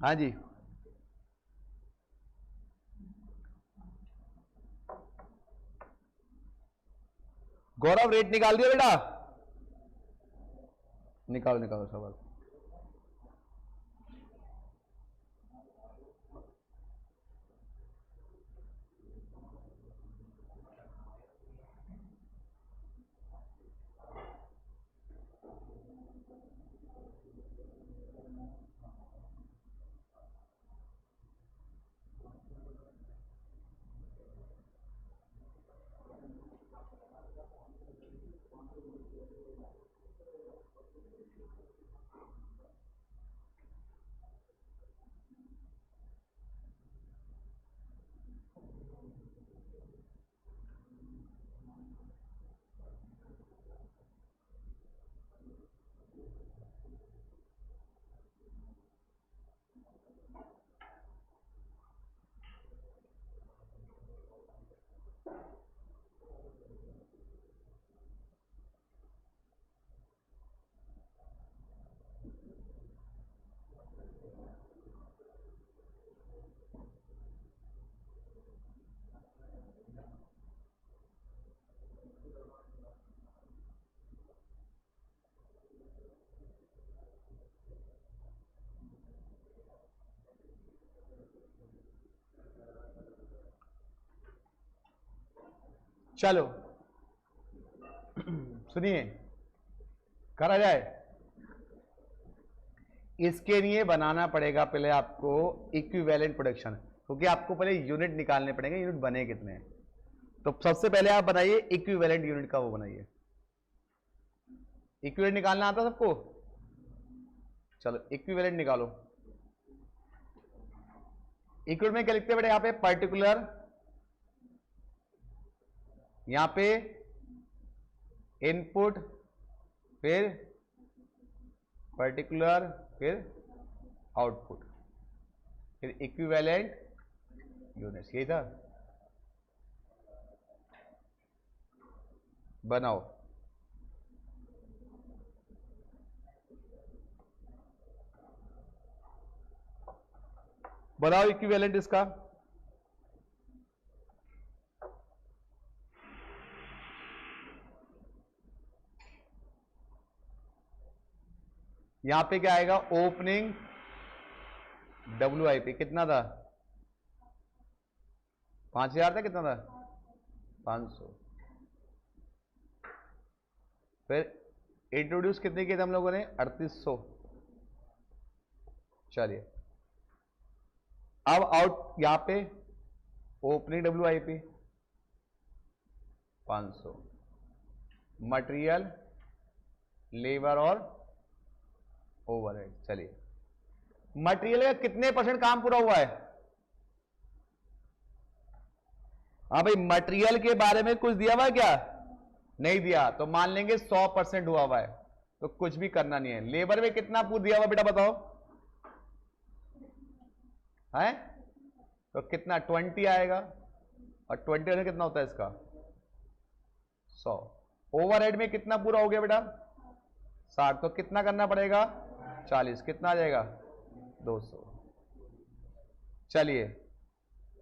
हाँ जी, गौरव रेट निकाल दिया बेटा? निकालो निकालो सवाल। चलो सुनिए, करा जाए। इसके लिए बनाना पड़ेगा पहले आपको इक्विवेलेंट प्रोडक्शन, क्योंकि आपको पहले यूनिट निकालने पड़ेंगे, यूनिट बने कितने हैं। तो सबसे पहले आप बनाइए इक्विवेलेंट यूनिट का, वो बनाइए। इक्विवेलेंट निकालना आता सबको? चलो इक्विवेलेंट निकालो। इक्विवेलेंट में क्या लिखते हैं बेटा? यहां पे पर्टिकुलर यहां पे इनपुट, फिर पर्टिकुलर, फिर आउटपुट, फिर इक्विवेलेंट यूनिट्स। यही था। बनाओ। बनाओ इक्विवेलेंट इसका। यहां पे क्या आएगा? ओपनिंग WIP कितना था? 5000 था। कितना था? 500। फिर इंट्रोड्यूस कितने किए थे हम लोगों ने? 3800। चलिए अब आउट, यहां पे ओपनिंग WIP 500, मटेरियल, लेबर और ओवरहेड। चलिए मटेरियल का कितने % काम पूरा हुआ है? हाँ भाई, मटेरियल के बारे में कुछ दिया हुआ है क्या? नहीं दिया, तो मान लेंगे 100% हुआ है, तो कुछ भी करना नहीं है। लेबर में कितना पूरा दिया हुआ बेटा बताओ है? तो कितना? 20 आएगा, और 20 कितना होता है इसका? 100। ओवरहेड में कितना पूरा हो गया बेटा? 60। तो कितना करना पड़ेगा? 40। कितना आ जाएगा? 200। चलिए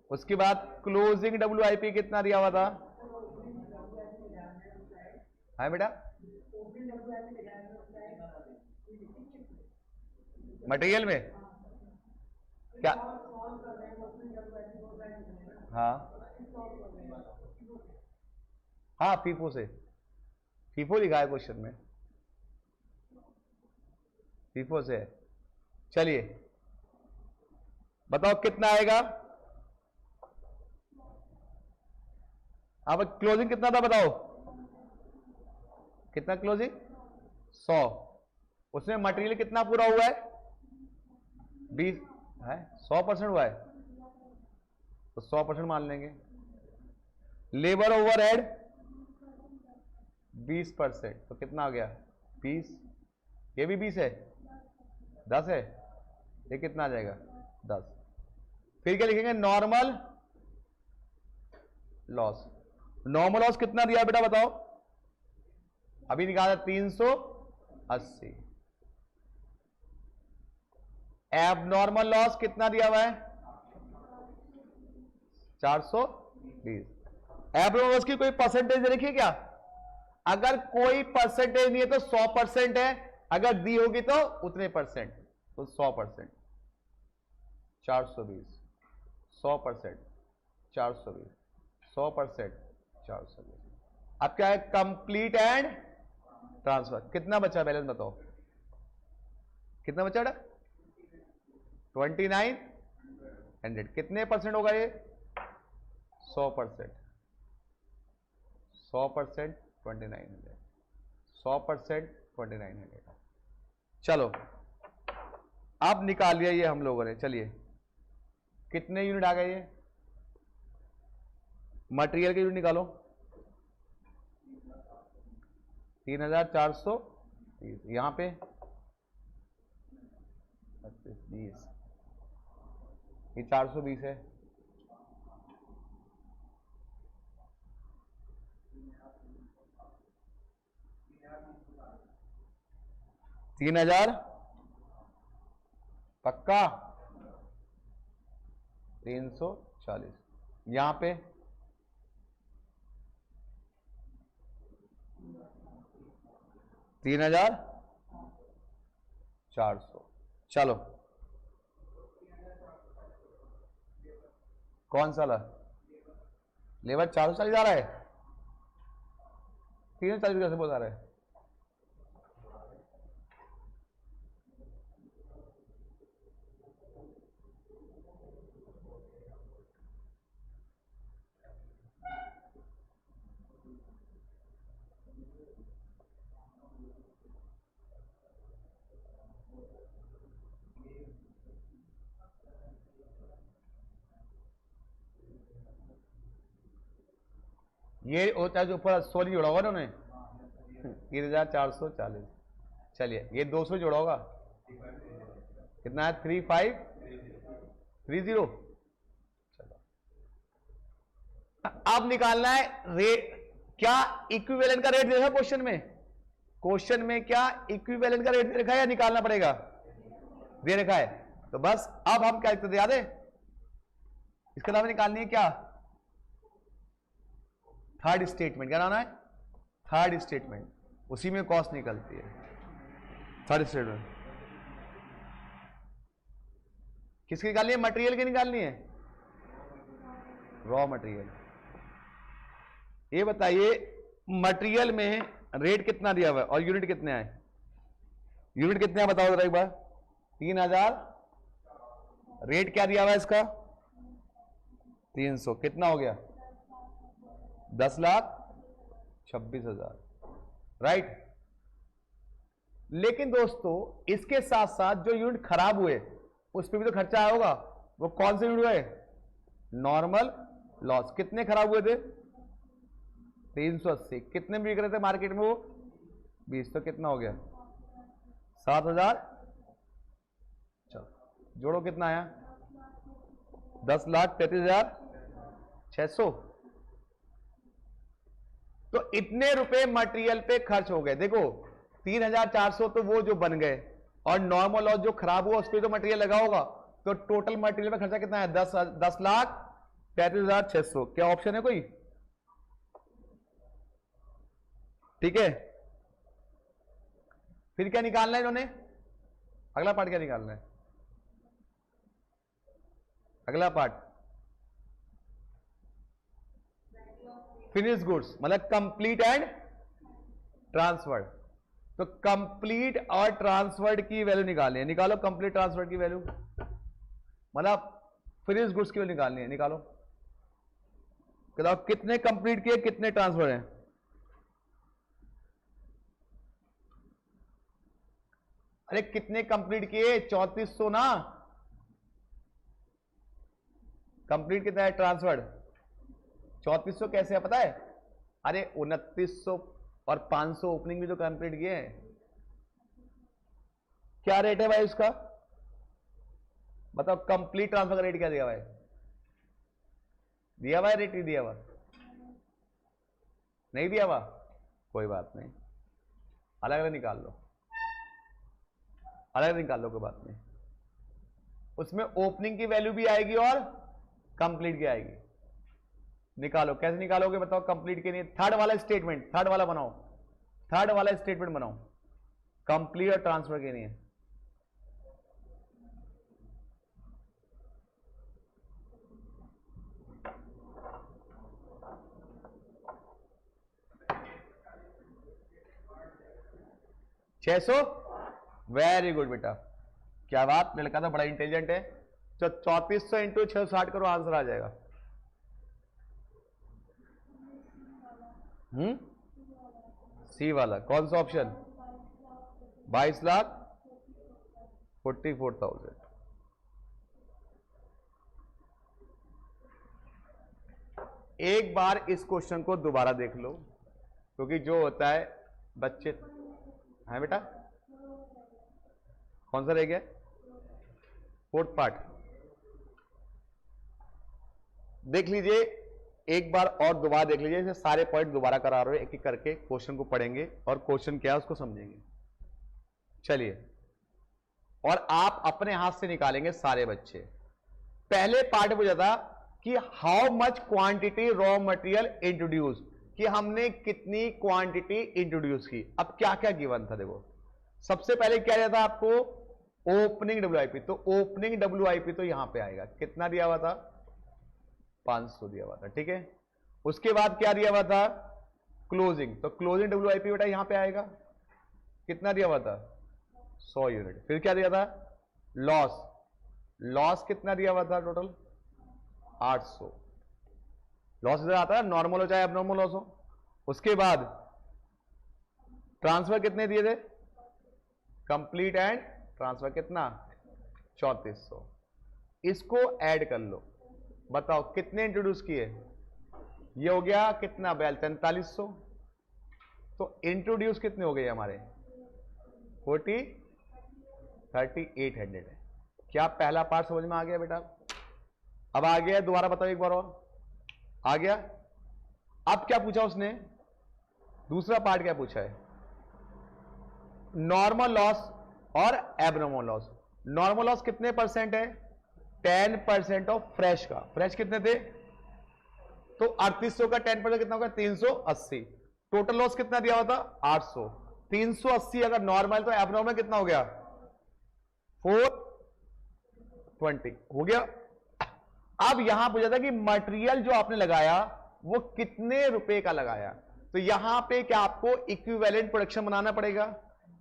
उसके बाद क्लोजिंग WIP कितना दिया हुआ था? है बेटा? मटेरियल में क्या? हाँ हाँ, फीफो से। फीफो लिखा है क्वेश्चन में, फीफो से है। चलिए बताओ कितना आएगा? अब क्लोजिंग कितना था बताओ? कितना क्लोजिंग? 100। उसमें मटेरियल कितना पूरा हुआ है? 20 है। 100% हुआ है, तो 100% मान लेंगे। लेबर ओवरहेड 20%, तो कितना आ गया? 20। ये भी 20 है। 10 है। ये कितना आ जाएगा? 10। फिर क्या लिखेंगे? Normal loss. नॉर्मल लॉस कितना दिया बेटा बताओ? अभी निकाला 380। एबनॉर्मल लॉस कितना दिया हुआ है? 420। एबनॉर्मल लॉस की कोई परसेंटेज देखिए क्या? अगर कोई परसेंटेज नहीं है तो 100% है, अगर दी होगी तो उतने %, तो 100%। 420, 100%, 420, 100%, 420। अब क्या है? Complete and transfer. कितना बचा बैलेंस बताओ? कितना बचा बेटा? 2900। कितने % होगा ये? 100%। 100% 2900, 100% 2900। चलो अब निकाल लिया ये हम लोगों ने। चलिए कितने यूनिट आ गए? ये मटेरियल के यूनिट निकालो। 3430। यहां पे 20, ये 420 है। तीन 3000 पक्का? 340। यहां पे 3400। चलो कौन सा ला? लेबर 440 आ रहा है। 340 कैसे बोल रहा है? ये होता है जो ऊपर 16 जोड़ा होगा उन्होंने 3440। चलिए ये 200 जोड़ा होगा, कितना है 3530। चलो अब निकालना है रेट। क्या इक्विवेलेंट का रेट दे रखा है क्वेश्चन में? क्वेश्चन में क्या इक्विवेलेंट का रेट दे रखा है या निकालना पड़ेगा? दे रखा है। तो बस अब हम क्या लिखते याद है, इसके अलावा निकालनी है क्या? Third statement. क्या नाम है? Third statement. उसी में कॉस्ट निकलती है। थर्ड स्टेटमेंट किसकी निकालनी है? मटेरियल की निकालनी है, रॉ मटेरियल। ये बताइए मटेरियल में रेट कितना दिया हुआ है और यूनिट कितने आए? यूनिट कितने बताओ जरा एक बार। 3000। रेट क्या दिया हुआ है इसका? 300। कितना हो गया? 10,26,000। राइट। लेकिन दोस्तों इसके साथ साथ जो यूनिट खराब हुए उस पर भी तो खर्चा आया होगा। वो कौन से यूनिट हुए? Normal loss. कितने खराब हुए थे? 380। कितने में बिक रहे थे मार्केट में वो? 20। तो कितना हो गया? 7,000। चलो जोड़ो, कितना आया? 10,33,600। तो इतने रुपए मटेरियल पे खर्च हो गए। देखो 3,400 तो वो जो बन गए और नॉर्मल लॉस जो खराब हुआ उस पर तो मटेरियल लगा होगा। तो टोटल मटेरियल पे खर्चा कितना है? 10,33,600। क्या ऑप्शन है कोई? ठीक है। फिर क्या निकालना है इन्होंने? अगला पार्ट क्या निकालना है? अगला पार्ट फिनिश गुड्स, मतलब कंप्लीट एंड ट्रांसफर्ड। तो कंप्लीट और ट्रांसफर्ड की वैल्यू निकालनी है। निकालो कंप्लीट ट्रांसफर्ड की वैल्यू, मतलब फिनिश गुड्स की वैल्यू निकालनी है। निकालो, कितने कंप्लीट किए, कितने ट्रांसफर हैं? अरे कितने कंप्लीट किए? 3400 ना। कंप्लीट कितना है? ट्रांसफर्ड 3400 कैसे है पता है? अरे 2900 और 500 ओपनिंग भी तो कंप्लीट किए हैं। क्या रेट है भाई उसका? बताओ कंप्लीट ट्रांसफर का रेट क्या दिया हुआ है? दिया हुआ है रेट? नहीं दिया हुआ? नहीं दिया हुआ, कोई बात नहीं, अलग अलग निकाल लो, अलग निकाल लो, कोई बात नहीं। उसमें ओपनिंग की वैल्यू भी आएगी और कंप्लीट की आएगी। निकालो, कैसे निकालोगे बताओ? कंप्लीट के लिए थर्ड वाला स्टेटमेंट, थर्ड वाला बनाओ, थर्ड वाला स्टेटमेंट बनाओ कंप्लीट और ट्रांसफर के लिए। $600। वेरी गुड बेटा, क्या बात, लड़का तो बड़ा इंटेलिजेंट है। तो 3400 इंटू 660 करो, आंसर आ जाएगा। सी वाला कौन सा ऑप्शन? 22,44,000। एक बार इस क्वेश्चन को दोबारा देख लो, क्योंकि जो होता है बच्चे है बेटा, कौन सा रह गया? फोर्थ पार्ट देख लीजिए एक बार और दोबारा देख लीजिए। इसे सारे पॉइंट दोबारा करा रहे हो, एक एक करके क्वेश्चन को पढ़ेंगे और क्वेश्चन क्या है उसको समझेंगे। चलिए, और आप अपने हाथ से निकालेंगे सारे बच्चे। पहले पार्ट में था कि how much quantity raw material introduce, कि हमने कितनी क्वांटिटी इंट्रोड्यूस की। अब क्या क्या गिवन था देखो। सबसे पहले क्या दिया था आपको? Opening WIP. तो ओपनिंग डब्ल्यूआईपी तो यहां पे आएगा, कितना दिया हुआ था? 500 दिया हुआ था, ठीक है। उसके बाद क्या दिया हुआ था? क्लोजिंग। तो क्लोजिंग डब्ल्यूआईपी बेटा यहां पे आएगा, कितना दिया हुआ था? 100 यूनिट। फिर क्या दिया था? लॉस। लॉस कितना दिया हुआ था? टोटल 800। लॉस इधर आता है, नॉर्मल हो चाहे एबनॉर्मल लॉस हो। उसके बाद ट्रांसफर कितने दिए थे? कंप्लीट एंड ट्रांसफर कितना? 3400। इसको ऐड कर लो, बताओ कितने इंट्रोड्यूस किए? ये हो गया कितना बैल 4300, तो इंट्रोड्यूस कितने हो गए हमारे 3800 है। क्या पहला पार्ट समझ में आ गया बेटा? अब आ गया, दोबारा बताओ एक बार और, आ गया? अब क्या पूछा उसने, दूसरा पार्ट क्या पूछा है, नॉर्मल लॉस और एबनॉर्मल लॉस। नॉर्मल लॉस कितने परसेंट है, 10% ऑफ फ्रेश का। फ्रेश कितने थे, तो 3800 का 10% कितना होगा 380। टोटल लॉस कितना दिया हुआ था 800। 380 अगर नॉर्मल तो एबनॉर्मल कितना हो गया 420 हो गया। अब यहां पूछा था कि मटेरियल जो आपने लगाया वो कितने रुपए का लगाया, तो यहां पे क्या आपको इक्विवेलेंट प्रोडक्शन बनाना पड़ेगा।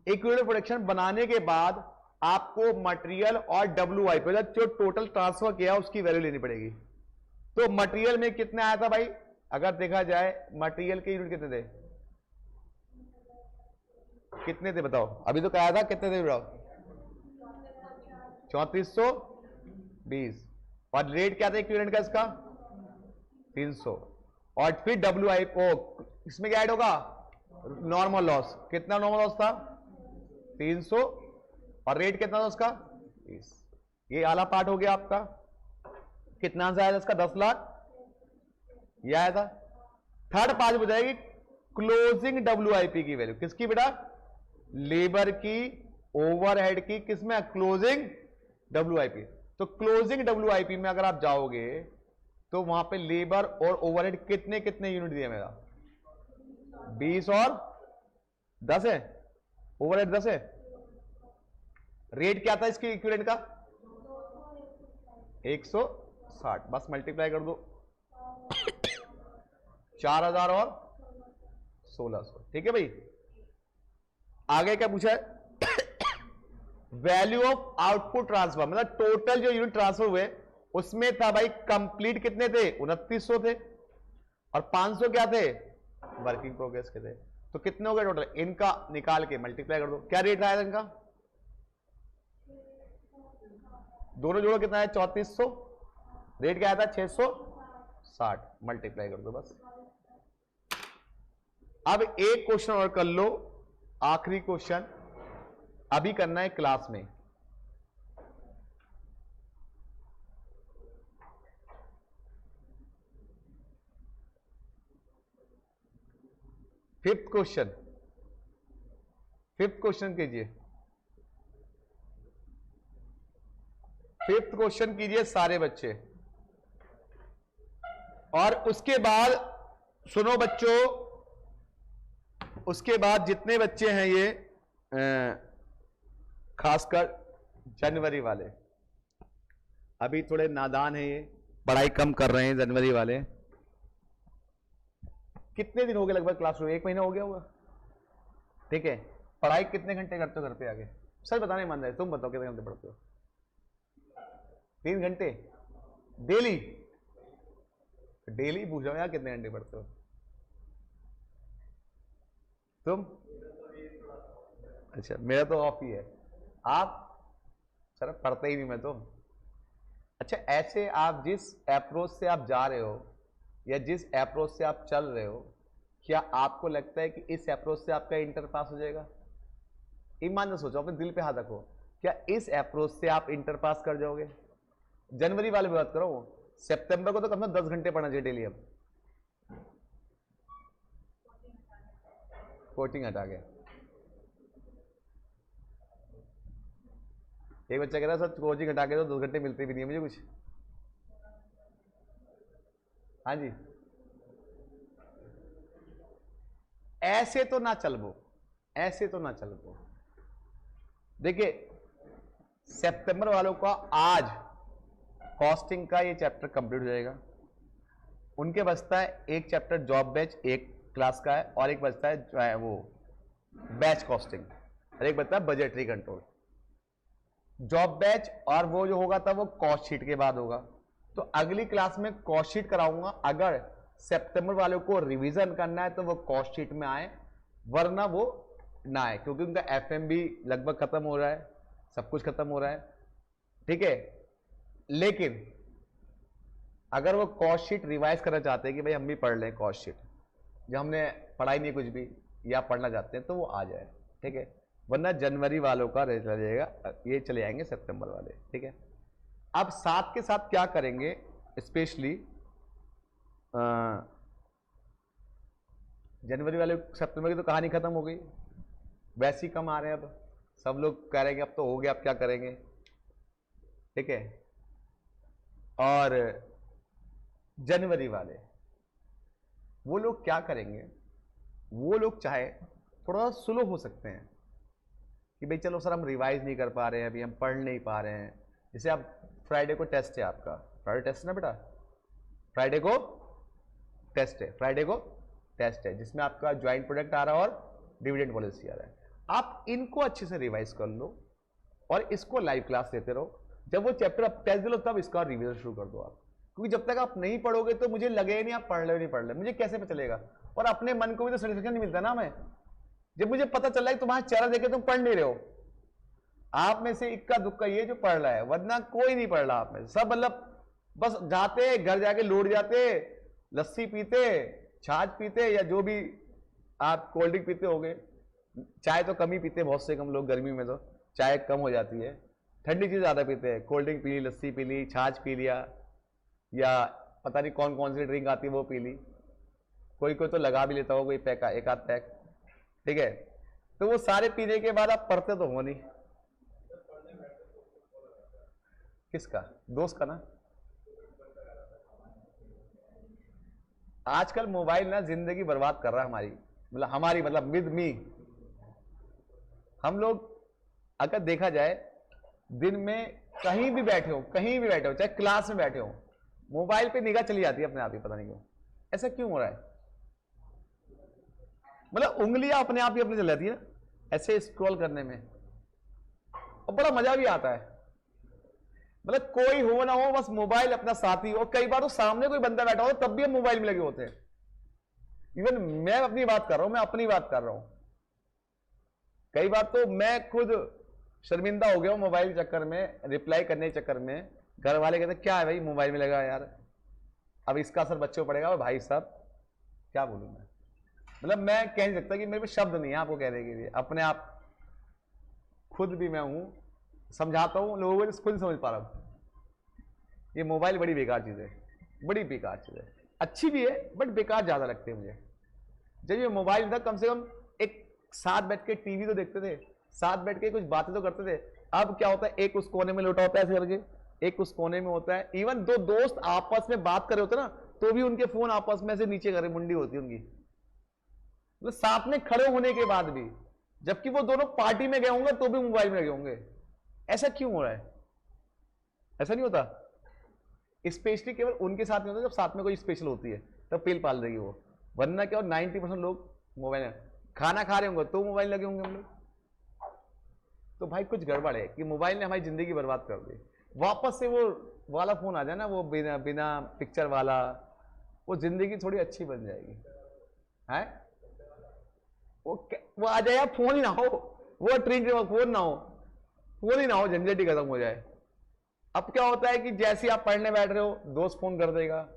इक्विवेलेंट प्रोडक्शन बनाने के बाद आपको मटेरियल और WIP जो टोटल ट्रांसफर किया उसकी वैल्यू लेनी पड़ेगी। तो मटेरियल में कितना आया था भाई, अगर देखा जाए मटेरियल के यूनिट कितने थे, कितने थे बताओ, अभी तो कहा था कितने थे बताओ 3420, और रेट क्या था इक्विवेलेंट का इसका 300, और फिर WIP इसमें क्या ऐड होगा नॉर्मल लॉस, कितना नॉर्मल लॉस था 300, और रेट कितना था उसका 30। ये आला पार्ट हो गया आपका। कितना आंसर आया था इसका 10 लाख, ये आया था। थर्ड पार्ट हो जाएगी क्लोजिंग WIP की वैल्यू, किसकी बेटा, लेबर की, ओवरहेड की, किसमें क्लोजिंग WIP। तो क्लोजिंग WIP में अगर आप जाओगे तो वहां पे लेबर और ओवरहेड कितने कितने यूनिट दिए मेरा 20 और 10 है, ओवरहेड 10 है। रेट क्या था इसके इक्विवेलेंट का 160, बस मल्टीप्लाई कर दो 4000 और 1600, ठीक है भाई। आगे क्या पूछा है वैल्यू ऑफ आउटपुट ट्रांसफर, मतलब टोटल जो यूनिट ट्रांसफर हुए उसमें था भाई कंप्लीट कितने थे 2900 थे, और 500 क्या थे वर्किंग प्रोग्रेस के थे। तो कितने हो गए टोटल, इनका निकाल के मल्टीप्लाई कर दो। क्या रेट आया इनका, दोनों जोड़ो कितना है 3400, रेट क्या आया था 660, मल्टीप्लाई कर दो बस। अब एक क्वेश्चन और कर लो, आखिरी क्वेश्चन अभी करना है क्लास में। फिफ्थ क्वेश्चन कीजिए, फिफ्थ क्वेश्चन कीजिए सारे बच्चे। और उसके बाद सुनो बच्चों, उसके बाद जितने बच्चे हैं ये खासकर जनवरी वाले, अभी थोड़े नादान हैं ये, पढ़ाई कम कर रहे हैं जनवरी वाले। कितने दिन हो गए लगभग क्लास में, 1 महीना हो गया होगा, ठीक है। पढ़ाई कितने घंटे करते हो घर पे आगे, सर बताने मान रहे, तुम बताओ कितने घंटे पढ़ते हो, 3 घंटे डेली, डेली पूछो यार कितने घंटे पढ़ते हो तुम। अच्छा मेरा तो ऑफ ही है, आप सर पढ़ते ही नहीं मैं तो। अच्छा ऐसे आप जिस अप्रोच से आप जा रहे हो या जिस अप्रोच से आप चल रहे हो, क्या आपको लगता है कि इस अप्रोच से आपका इंटर पास हो जाएगा? ईमान से सोचो, अपने दिल पे हाथ रखो, क्या इस अप्रोच से आप इंटर पास कर जाओगे? जनवरी वाले बात करो, सितंबर को तो कम से कम 10 घंटे पढ़ना चाहिए डेली। अब कोचिंग हटा गया, एक बच्चा कह रहा है सर कोचिंग हटा के तो 2 घंटे मिलते भी नहीं है मुझे कुछ। हाँ जी, ऐसे तो ना चल वो, ऐसे तो ना चल वो। देखिए सितंबर वालों का आज कॉस्टिंग का ये चैप्टर कंप्लीट हो जाएगा। उनके बचता है एक चैप्टर जॉब बैच एक क्लास का है, और एक बचता है वो बैच कॉस्टिंग, और एक बचता है बजटरी कंट्रोल। जॉब बैच और वो जो होगा था वो कॉस्ट शीट के बाद होगा। तो अगली क्लास में कॉस्ट शीट कराऊंगा। अगर सितंबर वालों को रिवीजन करना है तो वो कॉस्ट शीट में आए, वरना वो ना आए, क्योंकि उनका FM भी लगभग खत्म हो रहा है, सब कुछ खत्म हो रहा है, ठीक है। लेकिन अगर वो कॉस्ट शीट रिवाइज करना चाहते हैं कि भाई हम भी पढ़ लें कॉस्ट शीट, जब हमने पढ़ाई नहीं कुछ भी या पढ़ना चाहते हैं तो वो आ जाए, ठीक है। वरना जनवरी वालों का चला जाएगा, ये चले जाएंगे सितंबर वाले, ठीक है। अब साथ के साथ क्या करेंगे, स्पेशली जनवरी वाले सितंबर की तो कहानी खत्म हो गई, वैसे ही कम आ रहे हैं। अब सब लोग कह रहे हैं कि अब तो हो गया, अब क्या करेंगे, ठीक है। और जनवरी वाले वो लोग क्या करेंगे, वो लोग चाहे थोड़ा स्लो हो सकते हैं कि भाई चलो सर हम रिवाइज नहीं कर पा रहे हैं, अभी हम पढ़ नहीं पा रहे हैं। जैसे आप फ्राइडे को टेस्ट है, आपका फ्राइडे टेस्ट ना बेटा, फ्राइडे को टेस्ट है, फ्राइडे को टेस्ट है जिसमें आपका ज्वाइंट प्रोडक्ट आ रहा है और डिविडेंड पॉलिसी आ रहा है। आप इनको अच्छे से रिवाइज कर लो और इसको लाइव क्लास देते रहो। जब वो चैप्टर आप टेस्ट दे लो तब इसका रिवीजन शुरू कर दो आप, क्योंकि जब तक आप नहीं पढ़ोगे तो मुझे लगेगा नहीं आप पढ़ ले नहीं पढ़ ले, मुझे कैसे पता चलेगा। और अपने मन को भी तो सेटिस्फेक्शन नहीं मिलता ना हमें, जब मुझे पता चल रहा है तुम्हारा चेहरा देखे तुम पढ़ नहीं रहे हो। आप में से इक्का दुक्का ये जो पढ़ रहा है, वरना कोई नहीं पढ़ रहा आप में सब, मतलब बस जाते घर जाके लौट जाते, लस्सी पीते, छाछ पीते, या जो भी आप कोल्ड ड्रिंक पीते होगे। चाय तो कम ही पीते, बहुत से कम लोग, गर्मी में तो चाय कम हो जाती है, ठंडी चीज ज्यादा पीते हैं। कोल्ड ड्रिंक पी ली, लस्सी पी ली, छाछ पी लिया, या पता नहीं कौन कौन सी ड्रिंक आती है वो पी ली, कोई कोई तो लगा भी लेता हो कोई पैक, एक आध पैक, ठीक है। तो वो सारे पीने के बाद आप पढ़ते तो हो नहीं। किसका? दोस्त का ना। आजकल मोबाइल ना जिंदगी बर्बाद कर रहा है हमारी, मतलब विद मी। हम लोग अगर देखा जाए दिन में कहीं भी बैठे हो, चाहे क्लास में बैठे हो, मोबाइल पे निगाह चली जाती है अपने आप ही, पता नहीं क्यों, ऐसा क्यों हो रहा है। मतलब उंगलियां अपने आप ही अपने चल जाती है ऐसे स्क्रॉल करने में, और बड़ा मजा भी आता है। मतलब कोई हो ना हो, बस मोबाइल अपना साथी हो। कई बार तो सामने कोई बंदा बैठा हो तब भी हम मोबाइल में लगे होते हैं। इवन मैं अपनी बात कर रहा हूं, कई बार तो मैं खुद शर्मिंदा हो गया हूं मोबाइल चक्कर में, रिप्लाई करने के चक्कर में। घर वाले कहते क्या है भाई मोबाइल में लगा यार, अब इसका असर बच्चों पर पड़ेगा। भाई साहब क्या बोलूं मैं, मतलब मैं कह नहीं सकता कि मेरे पे शब्द नहीं है आपको कहने के लिए। अपने आप खुद भी मैं हूं, समझाता हूं लोगों को, खुद समझ पा रहा हूं। ये मोबाइल बड़ी बेकार चीज है, बड़ी बेकार चीज है। अच्छी भी है बट बेकार ज्यादा लगती है मुझे। जब ये मोबाइल था कम से कम एक साथ बैठ के टीवी तो देखते थे, साथ बैठ के कुछ बातें तो करते थे। अब क्या होता है, एक उस कोने में लौटा होता है ऐसे करके, एक उस कोने में होता है। इवन दो दोस्त आपस में बात कर रहे होते ना, तो भी उनके फोन आपस में से नीचे करे मुंडी होती है उनकी, मतलब साथ में खड़े होने के बाद भी, जबकि वो दोनों पार्टी में गए होंगे तो भी मोबाइल में लगे होंगे। ऐसा क्यों हो रहा है? ऐसा नहीं होता। स्पेशली केवल उनके साथ नहीं होता, जब साथ में कोई स्पेशल होती है तब पेल पाल देगी वो, वरना क्या 90% लोग मोबाइल में खाना खा रहे होंगे तो मोबाइल लगे होंगे हम लोग। तो भाई कुछ गड़बड़ है कि मोबाइल ने हमारी जिंदगी बर्बाद कर दी। वापस से वो वाला फोन आ जाए ना, वो बिना पिक्चर वाला, वो जिंदगी थोड़ी अच्छी बन जाएगी है। वो आ जाए, फोन ही ना हो, वो ट्रिंक फोन ना हो, फोन ही ना हो, झंझट ही खत्म हो जाए। अब क्या होता है कि जैसे आप पढ़ने बैठ रहे हो दोस्त फोन कर देगा,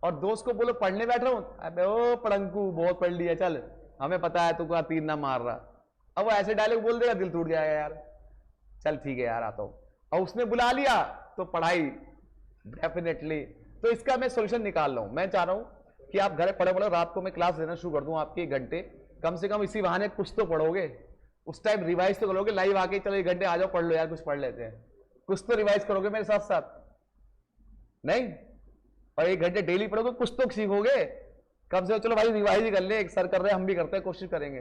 और दोस्त को बोलो पढ़ने बैठ रहा हूं, अबे ओ पड़ंकू बहुत पढ़ लिया, चल हमें पता है तू का तीर ना मार रहा। अब वो ऐसे डायलॉग बोल देगा, दिल टूट जाएगा यार, चल ठीक है यार आता हूं। और उसने बुला लिया तो पढ़ाई डेफिनेटली। तो इसका मैं सोल्यूशन निकाल रहा हूं। मैं चाह रहा हूं कि आप घर पढ़े, रात को मैं क्लास लेना शुरू कर दूं आपके 1 घंटे, कम से कम इसी बहाने कुछ तो पढ़ोगे, उस टाइम रिवाइज तो करोगे। लाइव आके चलो 1 घंटे आ जाओ, पढ़ लो यार, कुछ पढ़ लेते हैं, कुछ तो रिवाइज करोगे मेरे साथ साथ, नहीं? और 1 घंटे डेली पढ़ोगे, कुछ तो सीखोगे कम से कम। चलो भाई रिवाइज ही कर ले, एक सर कर रहे हैं हम भी करते हैं, कोशिश करेंगे,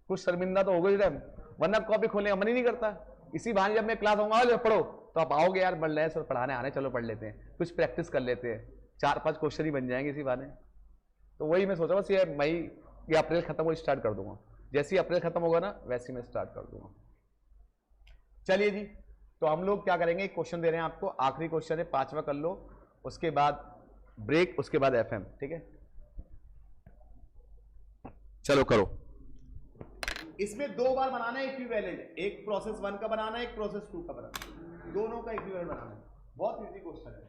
कुछ शर्मिंदा तो होगा इस टाइम, वरना कॉपी खोलने का मन ही नहीं करता। इसी बहाने जब मैं क्लास आऊंगा पढ़ो तो आप आओगे यार, बढ़ रहे सर पढ़ाने आने, चलो पढ़ लेते हैं, कुछ प्रैक्टिस कर लेते हैं, 4-5 क्वेश्चन ही बन जाएंगे इसी बहाने। तो वही मैं सोचा बस ये मई या अप्रैल खत्म हो स्टार्ट कर दूंगा, जैसे ही अप्रैल खत्म होगा ना वैसे ही मैं स्टार्ट कर दूंगा। चलिए जी, तो हम लोग क्या करेंगे, एक क्वेश्चन दे रहे हैं आपको, आखिरी क्वेश्चन है, 5वां कर लो, उसके बाद ब्रेक, उसके बाद FM, ठीक है? चलो करो। इसमें 2 बार बनाना है इक्विवेलेंट, एक प्रोसेस 1 का बनाना है, एक प्रोसेस 2 का बनाना है, दोनों का इक्विवेलेंट बनाना है। बहुत इजी क्वेश्चन है।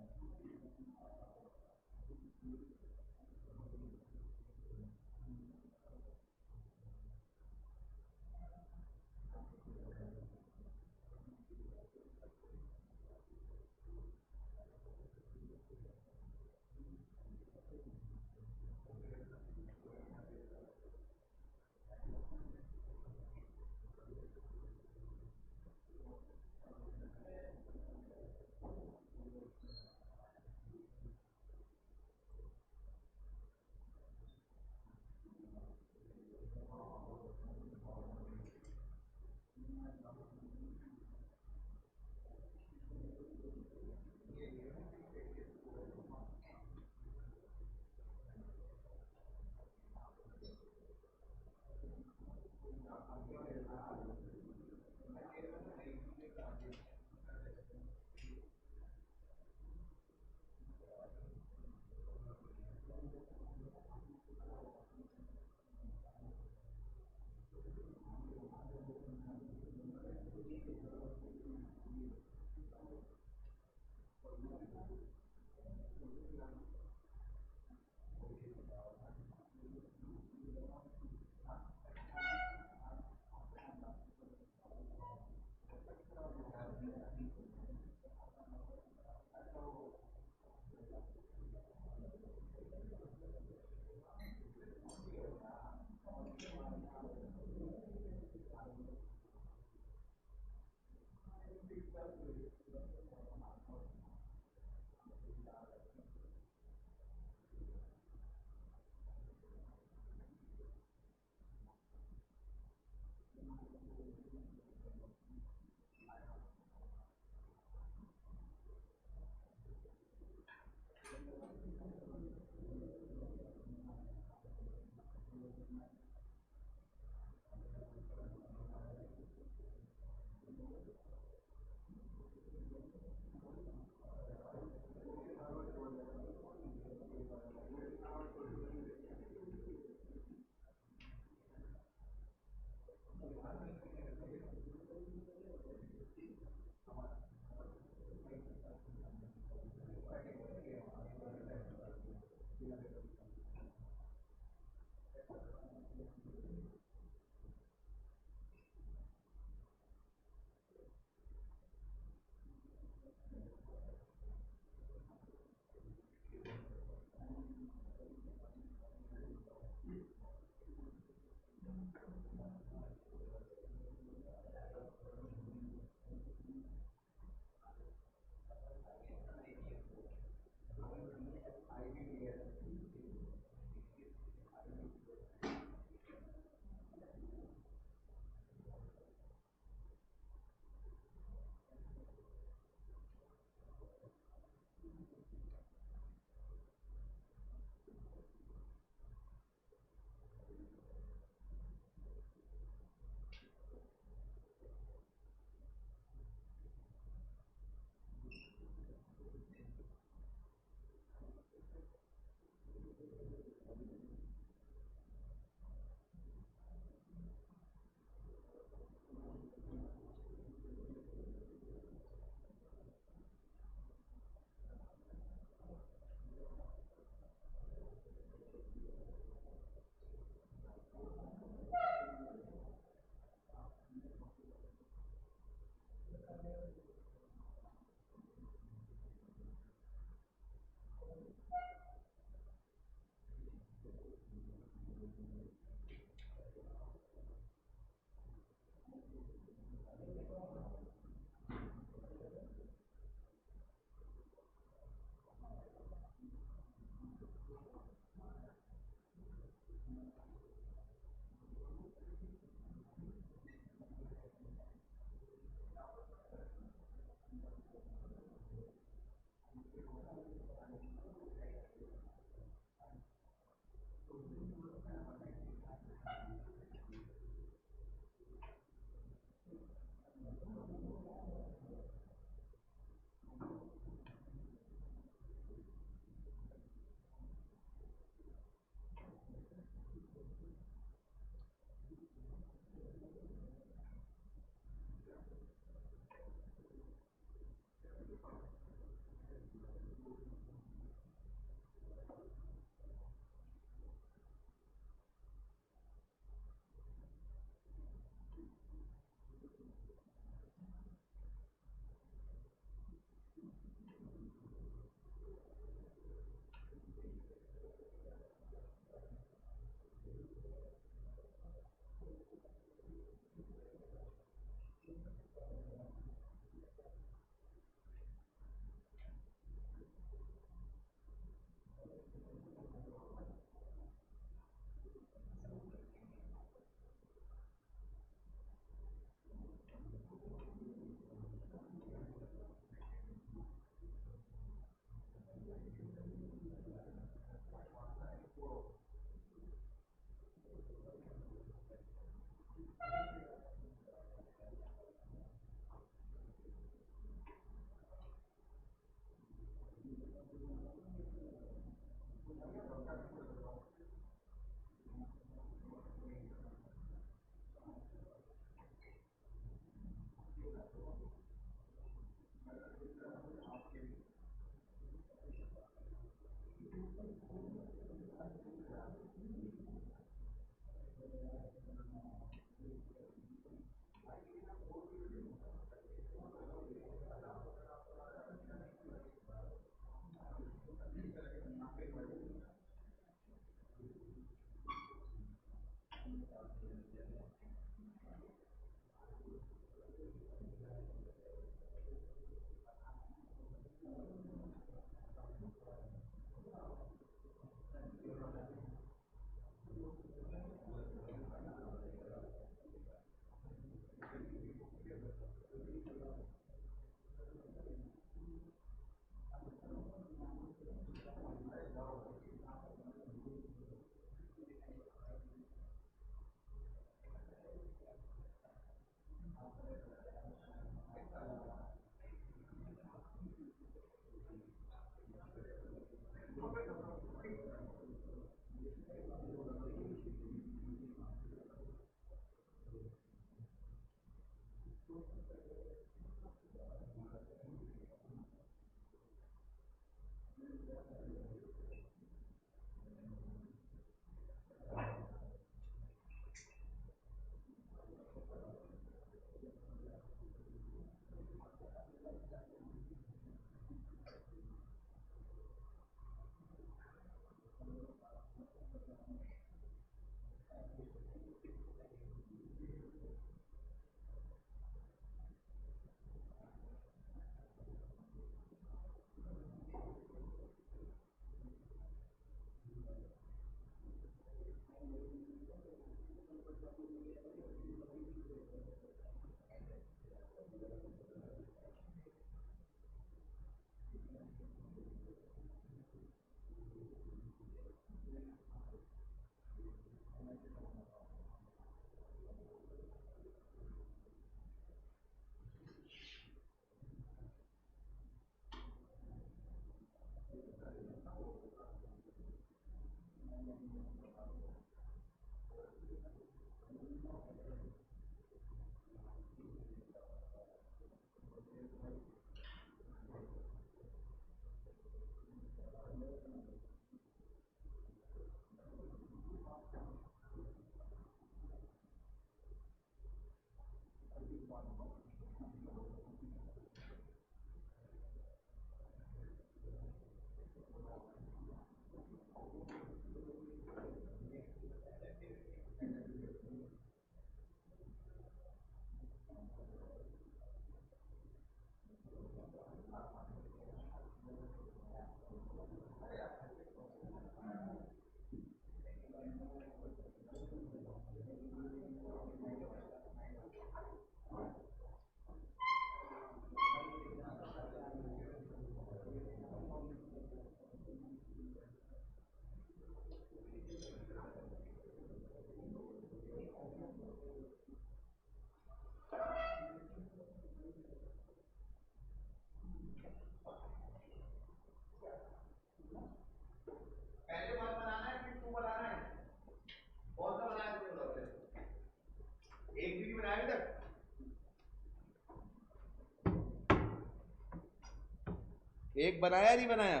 एक बनाया नहीं बनाया?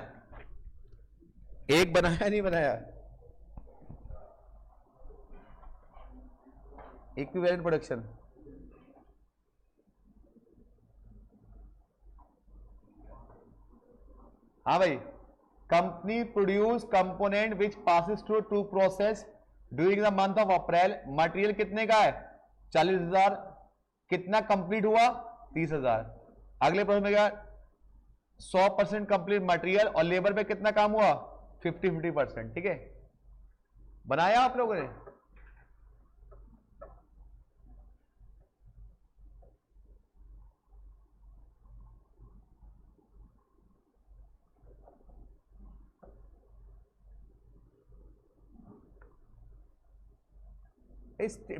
एक बनाया नहीं बनाया? इक्विवेलेंट प्रोडक्शन हाँ भाई, company produce component which passes through two process during the month of April. Material कितने का है? 40,000। कितना कंप्लीट हुआ? 30,000। अगले प्रश्न में क्या? 100% कंप्लीट मटेरियल और लेबर पे कितना काम हुआ? 50-50%। ठीक है, बनाया आप लोगों ने?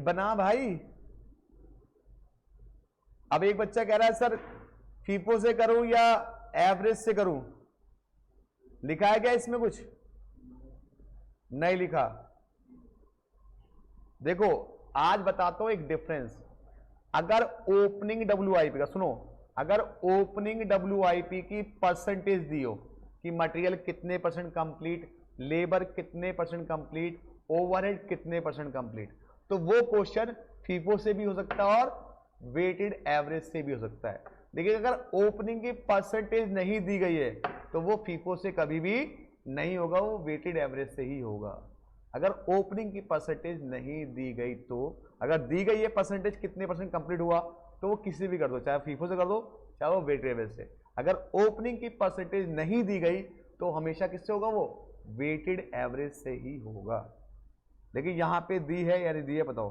बना भाई। अब एक बच्चा कह रहा है सर फीफो से करूं या एवरेज से करूं? लिखा है क्या इसमें? कुछ नहीं लिखा। देखो आज बताता हूं एक डिफरेंस। अगर ओपनिंग डब्ल्यूआईपी का सुनो, अगर ओपनिंग डब्ल्यूआईपी की परसेंटेज दी हो कि मटेरियल कितने परसेंट कंप्लीट, लेबर कितने परसेंट कंप्लीट, ओवरहेड कितने परसेंट कंप्लीट, तो वो क्वेश्चन फीफो से भी हो सकता है और वेटेड एवरेज से भी हो सकता है। लेकिन अगर ओपनिंग की परसेंटेज नहीं दी गई है तो वो फीफो से कभी भी नहीं होगा, वो वेटेड एवरेज से ही होगा। अगर ओपनिंग की परसेंटेज नहीं दी गई तो, अगर दी गई है परसेंटेज कितने परसेंट कंप्लीट हुआ, तो वो किसी भी कर दो, चाहे फीफो से कर दो चाहे वो वेटेड एवरेज से। अगर ओपनिंग की परसेंटेज नहीं दी गई तो हमेशा किससे होगा? वो वेटेड एवरेज से ही होगा। लेकिन यहां पे दी है या नहीं दी है बताओ?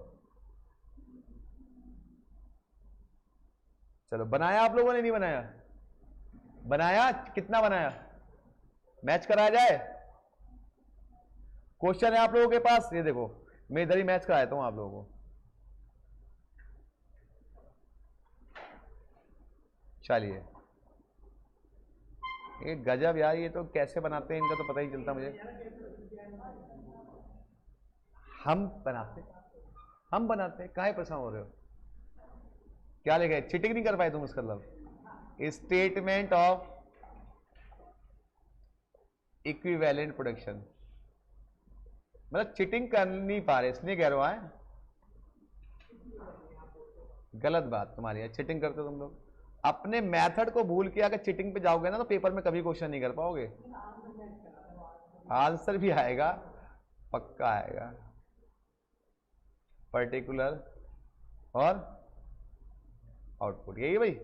चलो बनाया आप लोगों ने? नहीं बनाया? बनाया? कितना बनाया? मैच कराया जाए? क्वेश्चन है आप लोगों के पास? ये देखो मैं इधर ही मैच कराता हूं आप लोगों को। चलिए, ये गजब यार, ये तो कैसे बनाते हैं इनका तो पता ही चलता मुझे। हम बनाते काहे परेशान हो रहे हो? क्या लिखा है? चिटिंग नहीं कर पाए तुम, इसका मतलब स्टेटमेंट ऑफ इक्विवेलेंट प्रोडक्शन, मतलब चिटिंग कर नहीं पा रहे इसलिए कह रहा हूं। गलत बात तुम्हारी है, चिटिंग करते हो तुम लोग। अपने मेथड को भूल के अगर चिटिंग पे जाओगे ना तो पेपर में कभी क्वेश्चन नहीं कर पाओगे। आंसर भी आएगा, पक्का आएगा। पर्टिकुलर और आउटपुट, यही है भाई।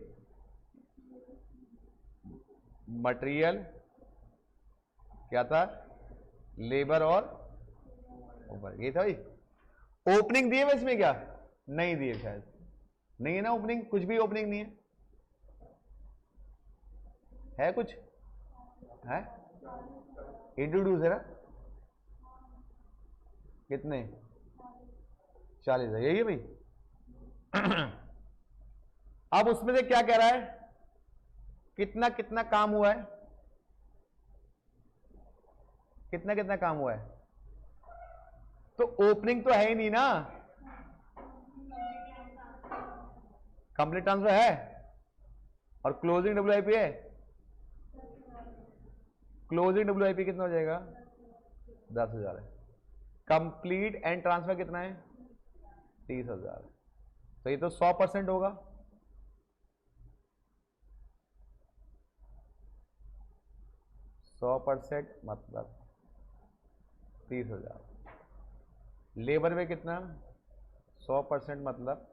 मटेरियल क्या था? लेबर और ओवर, ये था भाई। ओपनिंग दिए हुए इसमें क्या? नहीं दिए, शायद नहीं है ना ओपनिंग, कुछ भी ओपनिंग नहीं है कुछ है? इंट्रोड्यूस है ना, कितने? 40 है, यही है भाई। अब उसमें से क्या कह रहा है? कितना कितना काम हुआ है, कितना कितना काम हुआ है। तो ओपनिंग तो है ही नहीं ना, कंप्लीट ट्रांसफर है और क्लोजिंग डब्ल्यूआईपी है। क्लोजिंग डब्ल्यूआईपी कितना हो जाएगा? 10,000 है। कंप्लीट एंड ट्रांसफर कितना है? 30,000। तो ये तो 100% होगा। मतलब 30,000। लेबर में कितना? 100% मतलब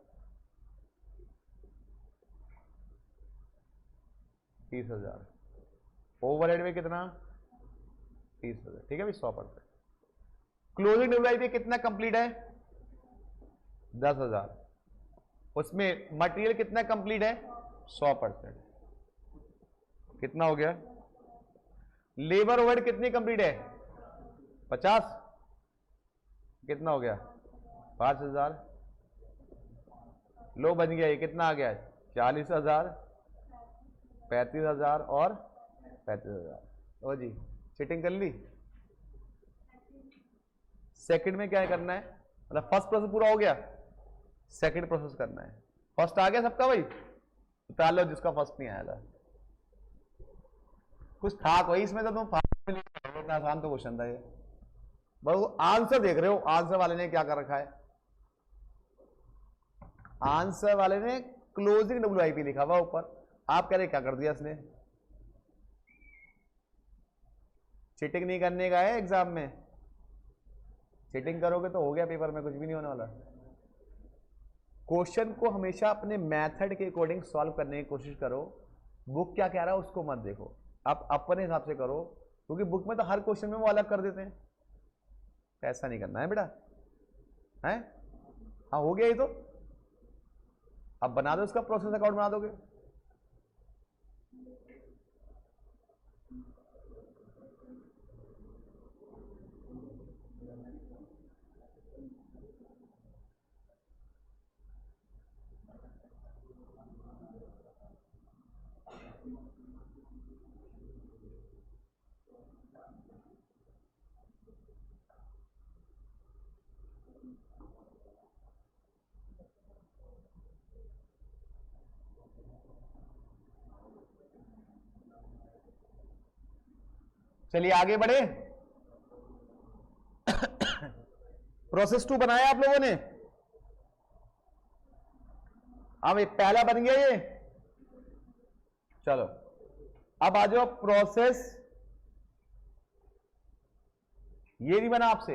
30,000। ओवरहेड में कितना? 30,000। ठीक है भाई, 100%। क्लोजिंग डब्ल्यूआईपी कितना कंप्लीट है? 10,000। उसमें मटेरियल कितना कंप्लीट है? 100%। कितना हो गया? लेबर ओवरहेड कितनी कंप्लीट है? 50। कितना हो गया? 5,000। लो बन गया, ये कितना आ गया? 40,000, 35,000 और 35,000। ओ जी, चिटिंग कर ली। सेकंड में क्या करना है? मतलब फर्स्ट प्रोसेस पूरा हो गया, सेकंड प्रोसेस करना है। फर्स्ट आ गया सबका भाई? उतार लो जिसका फर्स्ट नहीं आया था। कुछ था कोई इसमें तो तुम इतना आसान तो क्वेश्चन था ये। बस आंसर देख रहे हो, आंसर वाले ने क्या कर रखा है? आंसर वाले ने क्लोजिंग डब्ल्यूआईपी लिखा हुआ ऊपर, आप कह रहे क्या कर दिया इसने? चीटिंग नहीं करने का है एग्जाम में। चीटिंग करोगे तो हो गया पेपर में, कुछ भी नहीं होने वाला। क्वेश्चन को हमेशा अपने मेथड के अकॉर्डिंग सॉल्व करने की कोशिश करो। बुक क्या कह रहा है उसको मत देखो, आप अपने हिसाब से करो, क्योंकि बुक में तो हर क्वेश्चन में वो अलग कर देते हैं। ऐसा नहीं करना है बेटा, है? हाँ हो गया, ये तो अब बना दो, उसका प्रोसेस अकाउंट बना दोगे। चलिए आगे बढ़े। प्रोसेस 2 बनाया आप लोगों ने। अब ये पहला बन गया ये। चलो अब आ जाओ प्रोसेस, ये नहीं बना आपसे,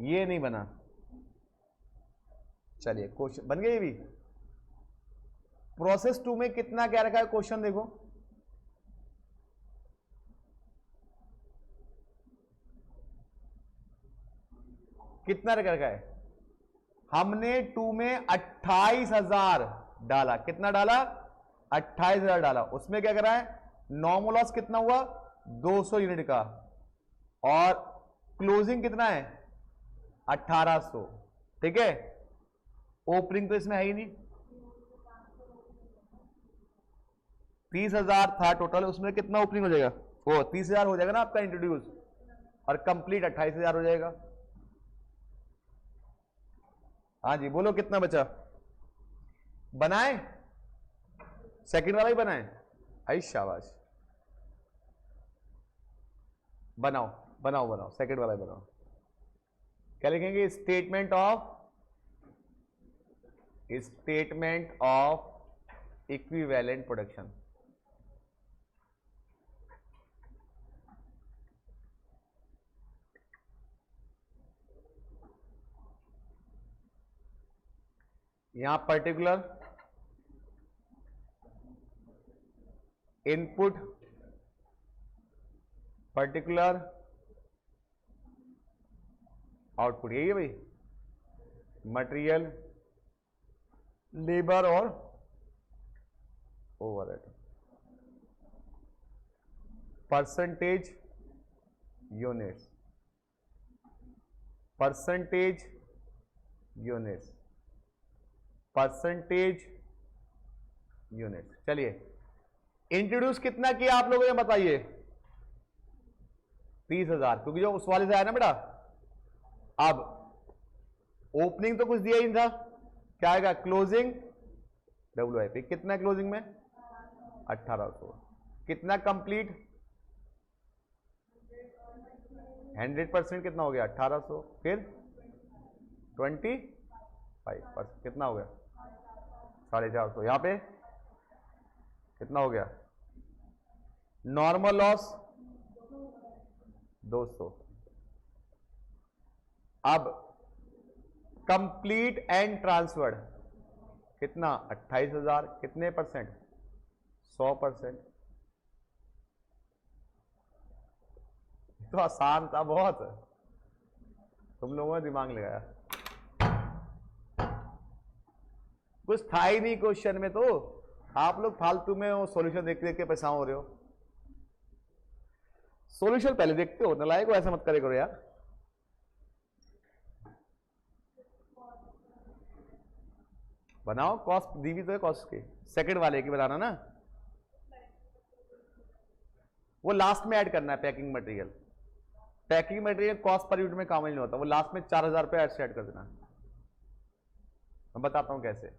ये नहीं बना। चलिए क्वेश्चन बन गया ये भी। प्रोसेस 2 में कितना क्या रखा है क्वेश्चन देखो। कितना रखा है? हमने 2 में 28,000 डाला। कितना डाला? 28,000 डाला। उसमें क्या करा है? नॉर्मल लॉस कितना हुआ? 200 यूनिट का। और क्लोजिंग कितना है? 1800। ठीक है, ओपनिंग तो इसमें है ही नहीं। 30,000 था टोटल, उसमें कितना ओपनिंग हो जाएगा? वो 30,000 हो जाएगा ना आपका इंट्रोड्यूस, और कंप्लीट 28,000 हो जाएगा। हाँ जी बोलो कितना बचा? बनाए, सेकंड वाला ही बनाए, आई शाबाश, बनाओ बनाओ बनाओ, सेकंड वाला ही बनाओ। क्या लिखेंगे? Statement of equivalent production. यहां पर्टिकुलर इनपुट, पर्टिकुलर आउटपुट, यही है भाई, मटेरियल, लेबर और overhead, percentage units, percentage units, percentage unit. चलिए इंट्रोड्यूस कितना किया आप लोगों ने बताइए? 30,000, क्योंकि जो उस वाले से आया ना बेटा। अब ओपनिंग तो कुछ दिया ही नहीं था, क्या आएगा? क्लोजिंग WIP, कितना क्लोजिंग में? 1800। कितना कंप्लीट? 100% कितना हो गया? 1800। फिर 25%, कितना हो गया? 450। यहां पे कितना हो गया? Normal loss 200। अब कंप्लीट एंड ट्रांसफर्ड कितना? 28,000। कितने परसेंट? 100%। तो आसान था बहुत, तुम लोगों ने दिमाग लगाया, कुछ था ही नहीं क्वेश्चन में, तो आप लोग फालतू में वो सॉल्यूशन देख देख के परेशान हो रहे हो। सॉल्यूशन पहले देखते हो, नलायक को ऐसा मत करे करो यार। बनाओ, कॉस्ट दी भी तो है, कॉस्ट की सेकंड वाले की बनाना ना, वो लास्ट में ऐड करना है। Packing material, packing material cost per unit में काम नहीं होता, वो लास्ट में 4,000 रुपये ऐड कर देना। मैं बताता हूं कैसे।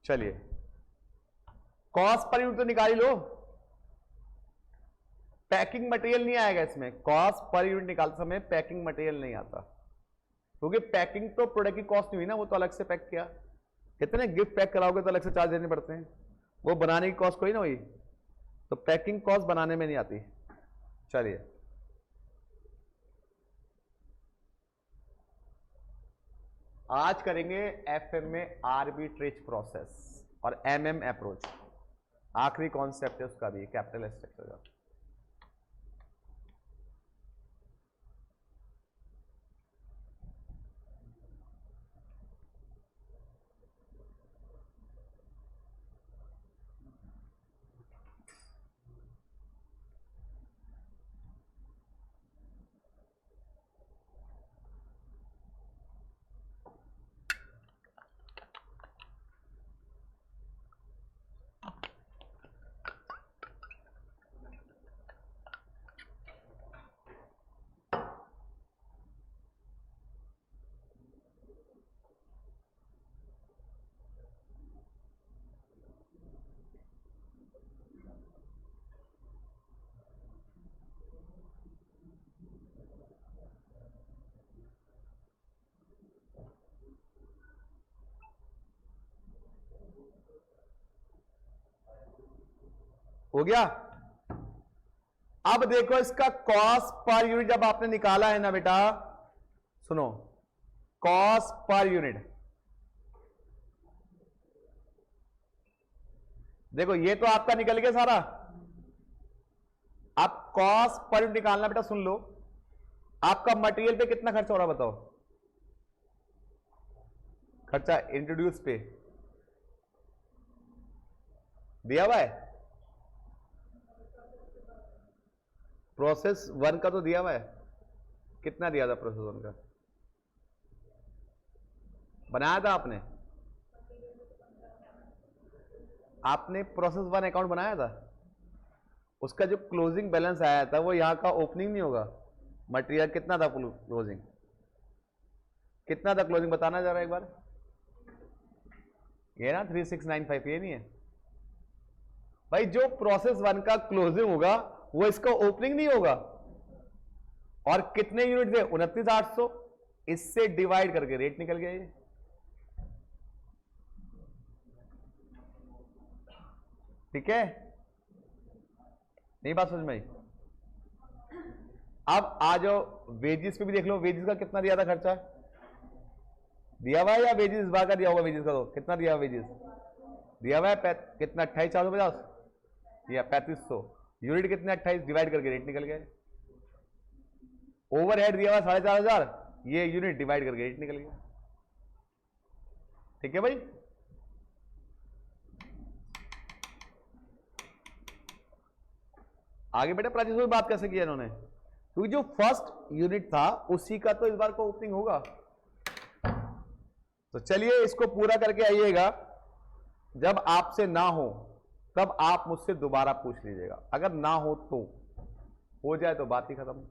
चलिए कॉस्ट पर यूनिट तो निकाल ही लो, पैकिंग मटेरियल नहीं आएगा इसमें। कॉस्ट पर यूनिट निकालते समय पैकिंग मटेरियल नहीं आता, क्योंकि पैकिंग तो प्रोडक्ट की कॉस्ट नहीं हुई ना, वो तो अलग से पैक किया। कितने गिफ्ट पैक कराओगे तो अलग से चार्ज देने पड़ते हैं, वो बनाने की कॉस्ट कोई ना हुई, तो पैकिंग कॉस्ट बनाने में नहीं आती। चलिए आज करेंगे FM में आर्बिट्रेज प्रोसेस और MM अप्रोच। आखिरी कॉन्सेप्ट है उसका भी, कैपिटल स्ट्रक्चर का। हो गया। अब देखो इसका कॉस्ट पर यूनिट जब आपने निकाला है ना बेटा, सुनो, कॉस्ट पर यूनिट, देखो ये तो आपका निकल गया सारा। आप कॉस्ट पर यूनिट निकालना बेटा, सुन लो, आपका मटेरियल पे कितना खर्चा हो रहा बताओ? खर्चा इंट्रोड्यूस पे दिया हुआ है, प्रोसेस 1 का तो दिया हुआ है। कितना दिया था प्रोसेस 1 का? बनाया था आपने? आपने प्रोसेस 1 अकाउंट बनाया था, उसका जो क्लोजिंग बैलेंस आया था वो यहां का ओपनिंग नहीं होगा, मटेरियल कितना था क्लोजिंग, कितना था क्लोजिंग बताना जरा एक बार। ये ना 3695, ये नहीं है भाई। जो प्रोसेस 1 का क्लोजिंग होगा वो इसका ओपनिंग नहीं होगा। और कितने यूनिट थे, 29,800। इससे डिवाइड करके रेट निकल गया ये। ठीक है, नहीं बात समझ में आई। अब आ जाओ वेजिस पे भी देख लो, वेजिस का कितना दिया था खर्चा, दिया हुआ है या वेजिस इस बार का दिया होगा, वेजिस का तो कितना दिया हुआ, वेजिस दिया हुआ है कितना 28,450 या 3500। यूनिट कितने 28, डिवाइड करके रेट निकल गए। ओवरहेड दिया हुआ 4,500, ये यूनिट डिवाइड करके रेट निकल गया। ठीक है भाई। आगे बेटा प्राचीन से बात कैसे किया इन्होंने, क्योंकि जो फर्स्ट यूनिट था उसी का तो इस बार का ओपनिंग होगा। तो चलिए इसको पूरा करके आइएगा। जब आपसे ना हो तब आप मुझसे दोबारा पूछ लीजिएगा, अगर ना हो तो हो जाए तो बात ही खत्म।